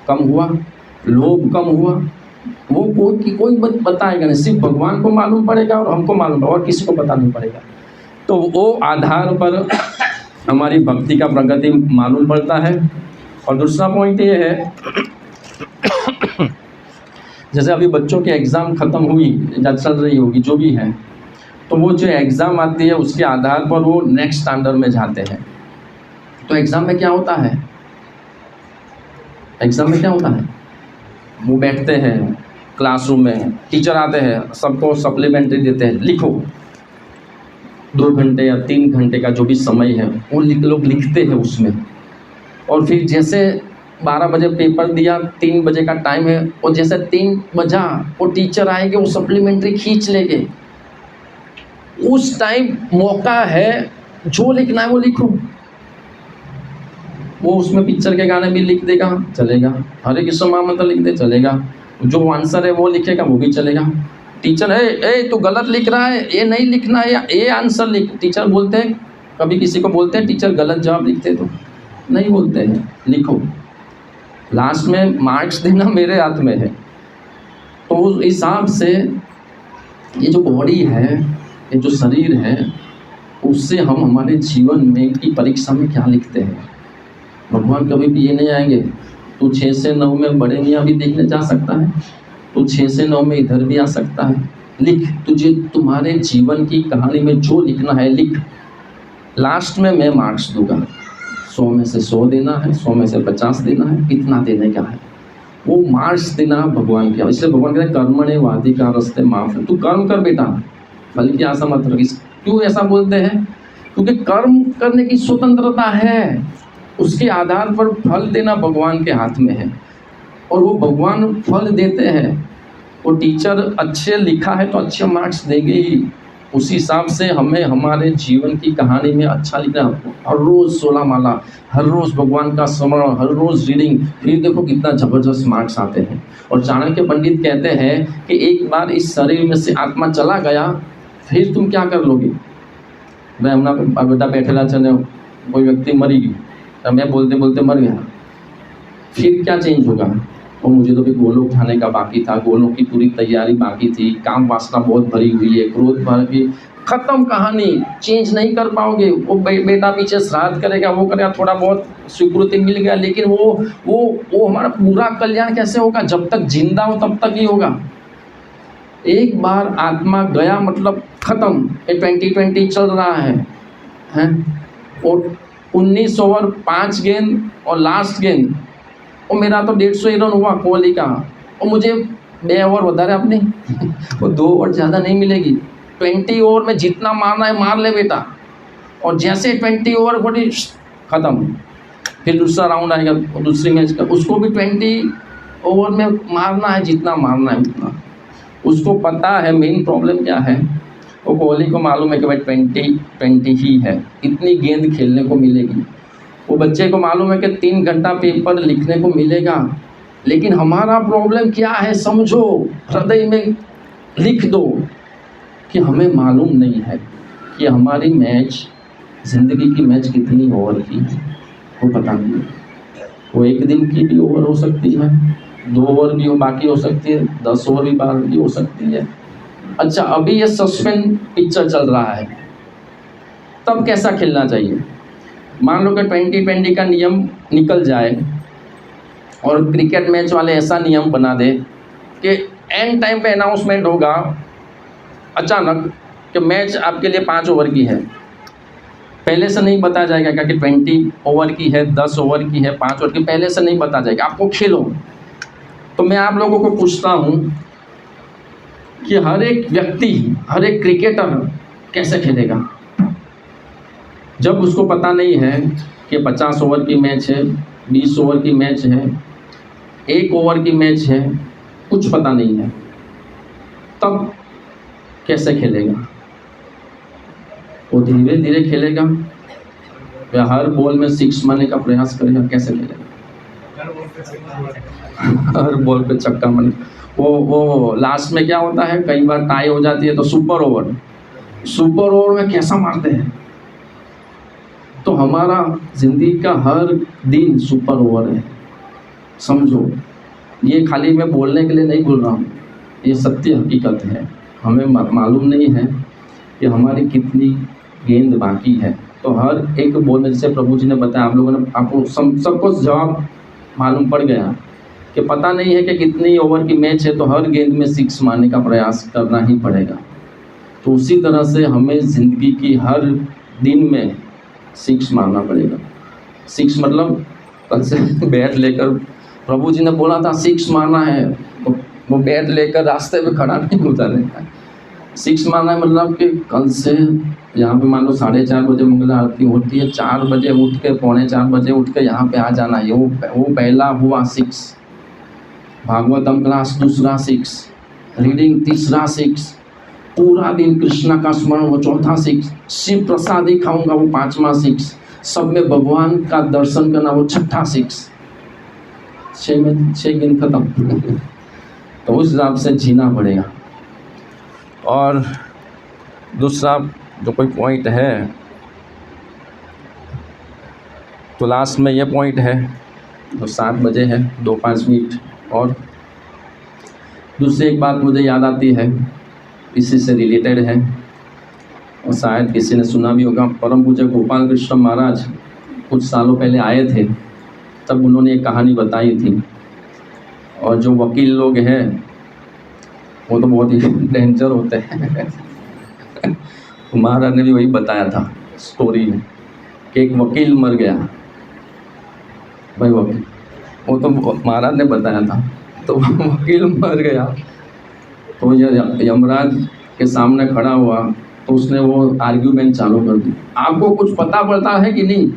कम हुआ, लोभ कम हुआ, वो कोई बताएगा नहीं, सिर्फ भगवान को मालूम पड़ेगा और हमको मालूम पड़ेगा और किसी को पता नहीं पड़ेगा। तो वो आधार पर हमारी भक्ति का प्रगति मालूम पड़ता है। और दूसरा पॉइंट ये है, जैसे अभी बच्चों की एग्ज़ाम ख़त्म हुई या चल रही होगी जो भी है, तो वो जो एग्ज़ाम आती है उसके आधार पर वो नेक्स्ट स्टैंडर्ड में जाते हैं। तो एग्ज़ाम में क्या होता है, एग्ज़ाम में क्या होता है, वो बैठते हैं क्लासरूम में, टीचर आते हैं, सबको सप्लीमेंट्री देते हैं, लिखो 2 घंटे या 3 घंटे का जो भी समय है वो लोग लिखते हैं उसमें। और फिर जैसे 12 बजे पेपर दिया, 3 बजे का टाइम है, और जैसे 3 बजा वो टीचर आएंगे, वो सप्लीमेंट्री खींच लेंगे। उस टाइम मौका है, जो लिखना है वो लिखो। वो उसमें पिक्चर के गाने भी लिख देगा, चलेगा, हरे कृष्ण महामंत्र लिख दे, चलेगा, जो आंसर है वो लिखेगा, वो भी चलेगा। टीचर है तू गलत लिख रहा है, ये नहीं लिखना है, या ये आंसर लिख। टीचर बोलते हैं, कभी किसी को बोलते हैं टीचर गलत जवाब लिखते, तो नहीं बोलते हैं, लिखो, लास्ट में मार्क्स देना मेरे हाथ में है। तो उस हिसाब से ये जो बॉडी है, ये जो शरीर है, उससे हम हमारे जीवन में की परीक्षा में क्या लिखते हैं। भगवान कभी भी ये नहीं आएंगे तू 6 से 9 में बड़े मियाँ भी देखने जा सकता है, तू 6 से 9 में इधर भी आ सकता है, लिख, तुझे तुम्हारे जीवन की कहानी में जो लिखना है लिख, लास्ट में मैं मार्क्स दूंगा। 100 में से 100 देना है, 100 में से 50 देना है, कितना देने का है, वो मार्क्स देना भगवान के। इसलिए भगवान कहते हैं कर्मणे वाधिकारस्ते मा फलेषु, तू कर्म कर बेटा, बल्कि ऐसा मत रख। क्यों ऐसा बोलते हैं, क्योंकि कर्म करने की स्वतंत्रता है, उसके आधार पर फल देना भगवान के हाथ में है, और वो भगवान फल देते हैं। वो टीचर अच्छे लिखा है तो अच्छे मार्क्स देंगे ही, उसी हिसाब से हमें हमारे जीवन की कहानी में अच्छा लिखना। हर रोज़ 16 माला, हर रोज़ भगवान का स्मरण, हर रोज़ रीडिंग, फिर देखो कितना ज़बरदस्त मार्क्स आते हैं। और चाणक्य पंडित कहते हैं कि एक बार इस शरीर में से आत्मा चला गया, फिर तुम क्या कर लोगे। मैं हमारा बेटा बैठेला चले, कोई व्यक्ति मरी गई, मैं बोलते बोलते मर गया, फिर क्या चेंज होगा। और मुझे तो भी गोलोक उठाने का बाकी था, गोलोक की पूरी तैयारी बाकी थी, काम वासना बहुत भरी हुई है, क्रोध भर की, खत्म कहानी, चेंज नहीं कर पाओगे। वो बेटा पीछे श्राद्ध करेगा, वो करेगा, थोड़ा बहुत स्वीकृति मिल गया, लेकिन वो हमारा पूरा कल्याण कैसे होगा, जब तक जिंदा हो तब तक ही होगा। एक बार आत्मा गया मतलब खत्म। ये 2020 चल रहा है और 19 ओवर 5 गेंद और लास्ट गेंद, और मेरा तो 150 रन हुआ कोहली का, और मुझे 2 ओवर વધારે अपनी वो 2 ओवर ज़्यादा नहीं मिलेगी। 20 ओवर में जितना मारना है मार ले बेटा, और जैसे 20 ओवर बड़ी ख़त्म, फिर दूसरा राउंड आएगा दूसरी मैच का, उसको भी 20 ओवर में मारना है, जितना मारना है उतना। उसको पता है मेन प्रॉब्लम क्या है, वो कोहली को मालूम है कि भाई 20 ही है, इतनी गेंद खेलने को मिलेगी। वो बच्चे को मालूम है कि 3 घंटा पेपर लिखने को मिलेगा, लेकिन हमारा प्रॉब्लम क्या है समझो, हृदय में लिख दो कि हमें मालूम नहीं है कि हमारी मैच, ज़िंदगी की मैच कितनी ओवर की है, वो पता नहीं। वो 1 दिन की भी ओवर हो सकती है, 2 ओवर भी बाकी हो सकती है, 10 ओवर भी हो सकती है। अच्छा, अभी ये सस्पेंस पिक्चर चल रहा है, तब कैसा खेलना चाहिए। मान लो कि 2020 का नियम निकल जाए और क्रिकेट मैच वाले ऐसा नियम बना दे कि एंड टाइम पे अनाउंसमेंट होगा अचानक कि मैच आपके लिए 5 ओवर की है, पहले से नहीं बताया जाएगा क्या कि 20 ओवर की है, 10 ओवर की है, 5 ओवर की, पहले से नहीं बताया जाएगा, आपको खेलो। तो मैं आप लोगों को पूछता हूँ कि हर एक व्यक्ति, हर एक क्रिकेटर कैसे खेलेगा जब उसको पता नहीं है कि 50 ओवर की मैच है, 20 ओवर की मैच है, 1 ओवर की मैच है, कुछ पता नहीं है, तब कैसे खेलेगा। वो धीरे धीरे खेलेगा या हर बॉल में 6 मारने का प्रयास करेगा, कैसे खेलेगा। हर बॉल पे छक्का मन वो लास्ट में क्या होता है, कई बार टाई हो जाती है तो सुपर ओवर में कैसा मारते हैं। तो हमारा जिंदगी का हर दिन सुपर ओवर है, समझो। ये खाली मैं बोलने के लिए नहीं बोल रहा हूँ, ये सत्य हकीकत है। हमें मालूम नहीं है कि हमारी कितनी गेंद बाकी है। तो हर एक बॉल में, जैसे प्रभु जी ने बताया, आप लोगों ने, आपको सबको जवाब मालूम पड़ गया कि पता नहीं है कि कितनी ओवर की मैच है, तो हर गेंद में 6 मारने का प्रयास करना ही पड़ेगा। तो उसी तरह से हमें ज़िंदगी की हर दिन में 6 मारना पड़ेगा। 6 मतलब कल से बैट लेकर, प्रभु जी ने बोला था 6 मारना है, तो वो बैट लेकर रास्ते पे खड़ा नहीं होता रहता। 6 मारना है मतलब कि कल से यहाँ पे मान लो 4:30 बजे मंगल आरती होती है, 4 बजे उठ के, 3:45 बजे उठ के यहाँ पे आ जाना है। वो पहला हुआ 6, भागवतम क्लास दूसरा 6, रीडिंग तीसरा 6, पूरा दिन कृष्णा का स्मरण वो चौथा 6, शिव प्रसाद ही खाऊंगा वो 5वां 6, सब में भगवान का दर्शन करना वो 6ठा 6। 6 दिन खत्म। तो उस हिसाब से जीना पड़ेगा। और दूसरा जो कोई पॉइंट है, तो लास्ट में ये पॉइंट है, तो 7 बजे है, 2-5 मिनट। और दूसरी एक बात मुझे याद आती है, इसी से रिलेटेड है, और शायद किसी ने सुना भी होगा। परम पूज्य गोपाल कृष्ण महाराज कुछ सालों पहले आए थे, तब उन्होंने एक कहानी बताई थी। और जो वकील लोग हैं वो तो बहुत ही डेंजर होते हैं। महाराज ने भी वही बताया था स्टोरी में कि एक वकील मर गया। भाई वकील, वो तो महाराज ने बताया था। तो वकील मर गया, तो यमराज के सामने खड़ा हुआ, तो उसने वो आर्ग्यूमेंट चालू कर दी। आपको कुछ पता पड़ता है कि नहीं,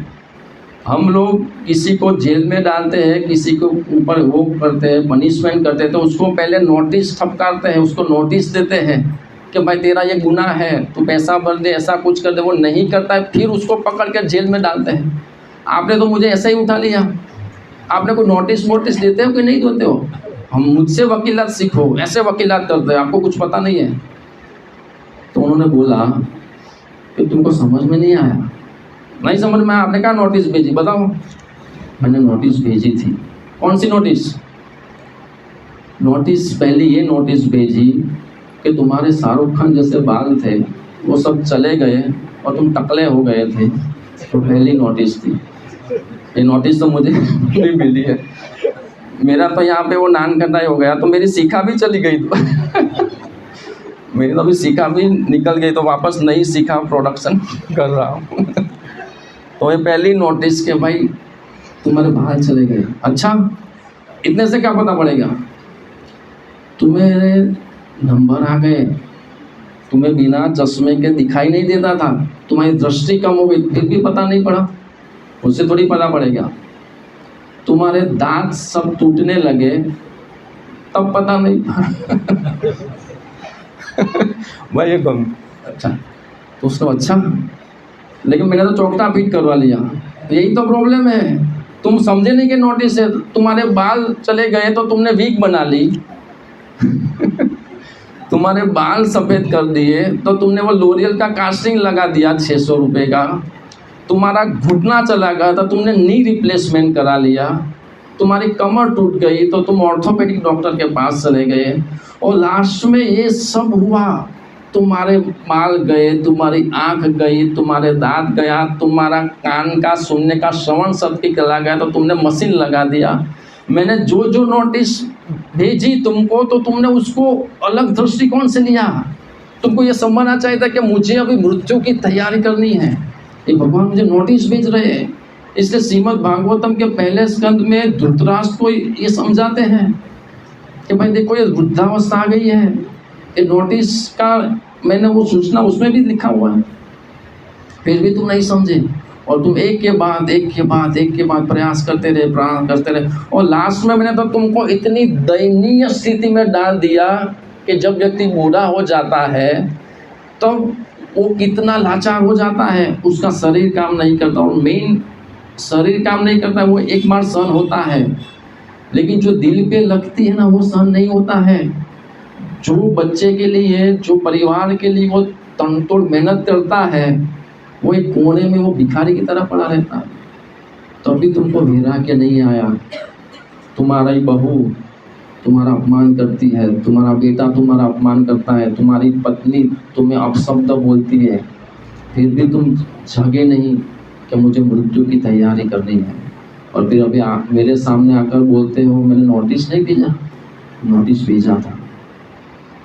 हम लोग किसी को जेल में डालते हैं, किसी को ऊपर वो करते हैं, पनिशमेंट करते हैं, तो उसको पहले नोटिस ठपकारते हैं, उसको नोटिस देते हैं कि भाई तेरा ये गुनाह है, तू पैसा भर दे, ऐसा कुछ कर दे। वो नहीं करता है, फिर उसको पकड़ के जेल में डालते हैं। आपने तो मुझे ऐसा ही उठा लिया, आपने कोई नोटिस देते हो कि नहीं देते हो? हम मुझसे वकीलात सीखो, ऐसे वकीलात करते हैं, आपको कुछ पता नहीं है। तो उन्होंने बोला कि तुमको समझ में नहीं आया? नहीं समझ में आया, आपने कहा नोटिस भेजी, बताओ। मैंने नोटिस भेजी थी। कौन सी नोटिस? पहले ये नोटिस भेजी कि तुम्हारे शाहरुख खान जैसे बाल थे, वो सब चले गए और तुम टकले हो गए थे। तो पहली नोटिस थी। ये नोटिस तो मुझे नहीं मिली है। मेरा तो यहाँ पे वो नान कटाई हो गया, तो मेरी सीखा भी चली गई। तो मेरी तो अभी सीखा भी निकल गई, तो वापस नई सीखा प्रोडक्शन कर रहा हूँ। तो ये पहली नोटिस के भाई तुम्हारे बाल चले गए। अच्छा, इतने से क्या पता पड़ेगा? तुम्हें नंबर आ गए, तुम्हें बिना चश्मे के दिखाई नहीं देता था, तुम्हारी दृष्टि कम हो गई, फिर भी पता नहीं पड़ा, उससे थोड़ी पता पड़ेगा। तुम्हारे दांत सब टूटने लगे, तब पता नहीं भाई ये कम। अच्छा, तो उसको अच्छा, लेकिन मैंने तो चौकटा फिट करवा लिया। यही तो प्रॉब्लम है, तुम समझे नहीं कि नोटिस है। तुम्हारे बाल चले गए तो तुमने वीक बना ली। तुम्हारे बाल सफ़ेद कर दिए तो तुमने वो लोरियल का कास्टिंग लगा दिया 600 रुपये का। तुम्हारा घुटना चला गया तो तुमने नी रिप्लेसमेंट करा लिया। तुम्हारी कमर टूट गई तो तुम ऑर्थोपेडिक डॉक्टर के पास चले गए। और लास्ट में ये सब हुआ, तुम्हारे बाल गए, तुम्हारी आँख गई, तुम्हारे दांत गया, तुम्हारा कान का सुनने का श्रवण शक्ति चला गया, तो तुमने मशीन लगा दिया। मैंने जो जो नोटिस भेजी तुमको, तो तुमने उसको अलग दृष्टिकोण से लिया। तुमको ये समझना चाहिए था कि मुझे अभी मृत्यु की तैयारी करनी है, ये भगवान मुझे नोटिस भेज रहे हैं। इसलिए श्रीमद् भागवतम के पहले स्कंद में धृतराष्ट्र को ये समझाते हैं कि भाई देखो, ये वृद्धावस्था आ गई है। ये नोटिस का मैंने वो सूचना उसमें भी लिखा हुआ है, फिर भी तुम नहीं समझे। और तुम एक के बाद प्रयास करते रहे, और लास्ट में मैंने तो तुमको इतनी दयनीय स्थिति में डाल दिया कि जब व्यक्ति बूढ़ा हो जाता है तो वो कितना लाचार हो जाता है, उसका शरीर काम नहीं करता। और मेन शरीर काम नहीं करता है, वो एक बार सहन होता है, लेकिन जो दिल पे लगती है ना वो सहन नहीं होता है। जो बच्चे के लिए, जो परिवार के लिए वो तनतोड़ मेहनत करता है, वो एक कोने में वो भिखारी की तरह पड़ा रहता है। तो अभी तुमको भेरा के नहीं आया, तुम्हारा ही बहू तुम्हारा अपमान करती है, तुम्हारा बेटा तुम्हारा अपमान करता है, तुम्हारी पत्नी तुम्हें अपशब्द बोलती है, फिर भी तुम जगे नहीं कि मुझे मृत्यु की तैयारी करनी है। और फिर अभी मेरे सामने आकर बोलते हो मैंने नोटिस नहीं भेजा, नोटिस भेजा था।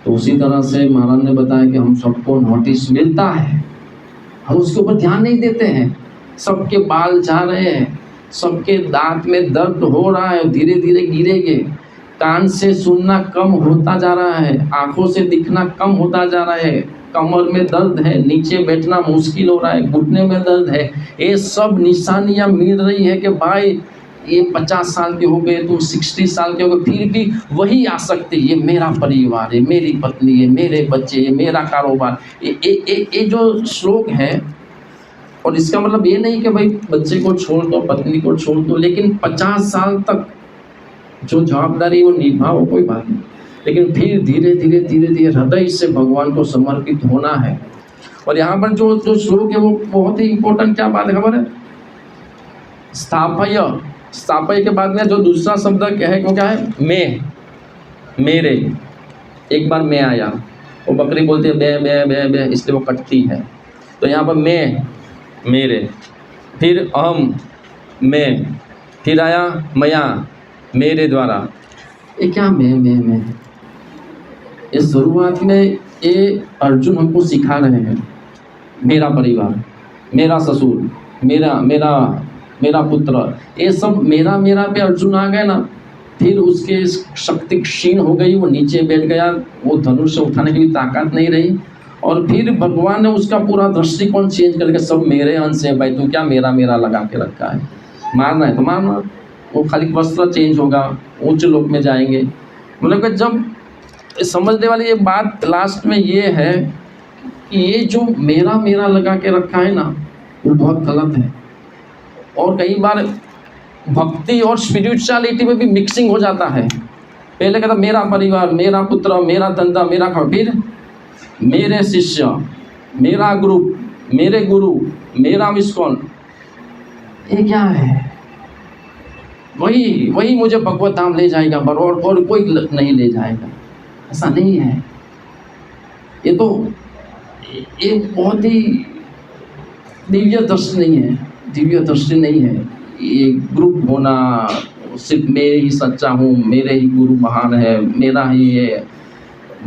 तो उसी तरह से महाराज ने बताया कि हम सबको नोटिस मिलता है, हम उसके ऊपर ध्यान नहीं देते हैं। सबके बाल जा रहे हैं, सबके दांत में दर्द हो रहा है, धीरे धीरे गिरेंगे। कान से सुनना कम होता जा रहा है, आंखों से दिखना कम होता जा रहा है, कमर में दर्द है, नीचे बैठना मुश्किल हो रहा है, घुटने में दर्द है। ये सब निशानियां मिल रही है कि भाई ये 50 साल के हो गए, तुम 60 साल के हो गए, फिर भी वही आसक्ति, ये मेरा परिवार है, मेरी पत्नी है, मेरे बच्चे, ये मेरा कारोबार। ये जो श्लोक है, और इसका मतलब ये नहीं कि भाई बच्चे को छोड़ दो, पत्नी को छोड़ दो, लेकिन 50 साल तक जो जवाबदारी वो निभाओ, कोई बात नहीं, लेकिन फिर धीरे धीरे धीरे धीरे हृदय से भगवान को समर्पित होना है। और यहाँ पर जो श्लोक है वो बहुत ही इंपॉर्टेंट, क्या बात है खबर है? स्थापय, स्थापय के बाद में जो दूसरा शब्द है वो क्या है? मैं, मेरे। एक बार मैं आया, वो बकरी बोलती है बे बे बे बे, इसलिए वो कटती है। तो यहाँ पर मैं, मेरे, फिर अहम, मैं, फिर आया मया, मेरे द्वारा। ये क्या मैं? ये शुरुआत में ये अर्जुन हमको सिखा रहे हैं, मेरा परिवार, मेरा ससुर, मेरा पुत्र, ये सब मेरा पे अर्जुन आ गए ना, फिर उसके शक्ति क्षीण हो गई, वो नीचे बैठ गया, वो धनुष से उठाने की भी ताकत नहीं रही। और फिर भगवान ने उसका पूरा दृष्टिकोण चेंज करके सब मेरे अंश है, भाई तू क्या मेरा लगा के रखा है, मारना है तो मारना, वो खाली वस्त्र चेंज होगा, उच्च लोक में जाएंगे। मतलब कि जब समझने वाली ये बात लास्ट में ये है कि ये जो मेरा लगा के रखा है ना, वो बहुत गलत है। और कई बार भक्ति और स्पिरिचुअलिटी में भी मिक्सिंग हो जाता है। पहले कहता मेरा परिवार, मेरा पुत्र, मेरा धंधा, मेरा घर, फिर मेरे शिष्य, मेरा ग्रुप, मेरे गुरु, मेरा इस्कॉन। ये क्या है? वही मुझे भगवत धाम ले जाएगा, और कोई नहीं ले जाएगा, ऐसा नहीं है। ये तो एक बहुत ही दिव्य दृष्टि नहीं है। ये ग्रुप होना, सिर्फ मैं ही सच्चा हूँ, मेरे ही गुरु महान है, मेरा ही है।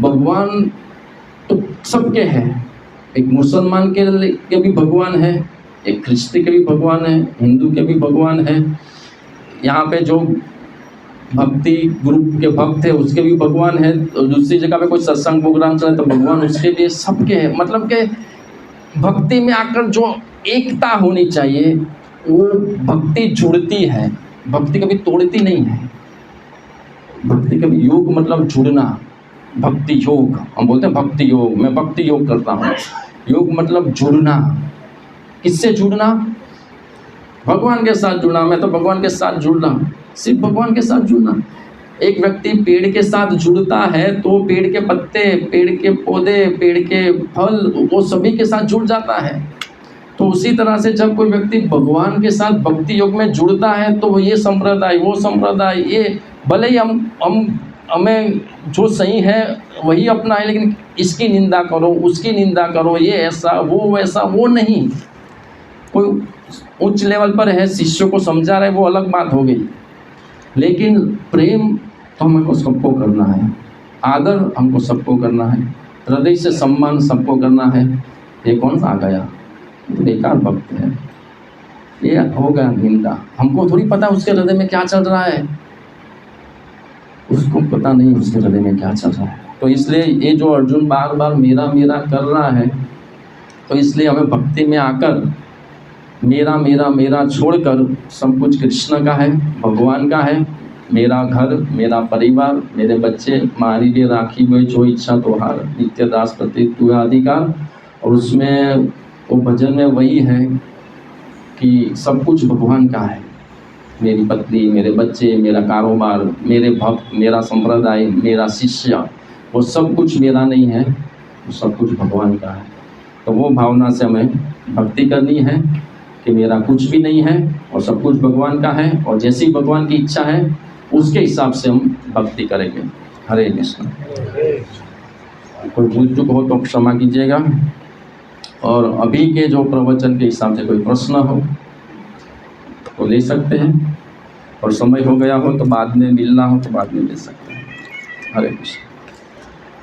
भगवान तो सबके हैं, एक मुसलमान के भी भगवान है, एक ख्रिस्ती के भी भगवान है, हिंदू के भी भगवान है, यहाँ पे जो भक्ति ग्रुप के भक्त है उसके भी भगवान है, तो दूसरी जगह पे कोई सत्संग प्रोग्राम चले तो भगवान उसके भी, सबके है। मतलब कि भक्ति में आकर जो एकता होनी चाहिए, वो भक्ति जुड़ती है, भक्ति कभी तोड़ती नहीं है। भक्ति कभी, योग मतलब जुड़ना, भक्ति योग, हम बोलते हैं भक्ति योग, मैं भक्ति योग करता हूँ। योग मतलब जुड़ना। किससे जुड़ना? भगवान के साथ जुड़ना। मैं तो भगवान के साथ जुड़ रहा हूँ, सिर्फ भगवान के साथ जुड़ना। एक व्यक्ति पेड़ के साथ जुड़ता है तो पेड़ के पत्ते, पेड़ के पौधे, पेड़ के फल, वो सभी के साथ जुड़ जाता है। तो उसी तरह से जब कोई व्यक्ति भगवान के साथ भक्ति योग में जुड़ता है तो ये संप्रदाय, वो संप्रदाय, ये भले ही हमें जो सही है वही अपना है, लेकिन इसकी निंदा करो, उसकी निंदा करो, ये ऐसा वो वैसा, वो नहीं। कोई उच्च लेवल पर है, शिष्यों को समझा रहे, वो अलग बात हो गई, लेकिन प्रेम तो हमको सबको करना है, आदर हमको सबको करना है, हृदय से सम्मान सबको करना है। ये कौन सा आ गया? बेकार भक्त है, ये होगा निंदा। हमको थोड़ी पता उसके हृदय में क्या चल रहा है, उसको पता नहीं उसके हृदय में क्या चल रहा है। तो इसलिए ये जो अर्जुन बार बार मेरा कर रहा है, तो इसलिए हमें भक्ति में आकर मेरा छोड़कर सब कुछ कृष्ण का है, भगवान का है। मेरा घर, मेरा परिवार, मेरे बच्चे, मारी लिए राखी हुई जो इच्छा तोहार, नित्य दास प्रति तुझा अधिकार। और उसमें वो भजन में वही है कि सब कुछ भगवान का है, मेरी पत्नी, मेरे बच्चे, मेरा कारोबार, मेरे भक्त, मेरा संप्रदाय, मेरा शिष्य, वो सब कुछ मेरा नहीं है, वो सब कुछ भगवान का है। तो वो भावना से हमें भक्ति करनी है कि मेरा कुछ भी नहीं है और सब कुछ भगवान का है, और जैसी भगवान की इच्छा है उसके हिसाब से हम भक्ति करेंगे। हरे कृष्ण। कोई भूल चूक हो तो क्षमा कीजिएगा। और अभी के जो प्रवचन के हिसाब से कोई प्रश्न हो तो ले सकते हैं, और समय हो गया हो तो बाद में मिलना हो तो बाद में ले सकते हैं। हरे कृष्ण।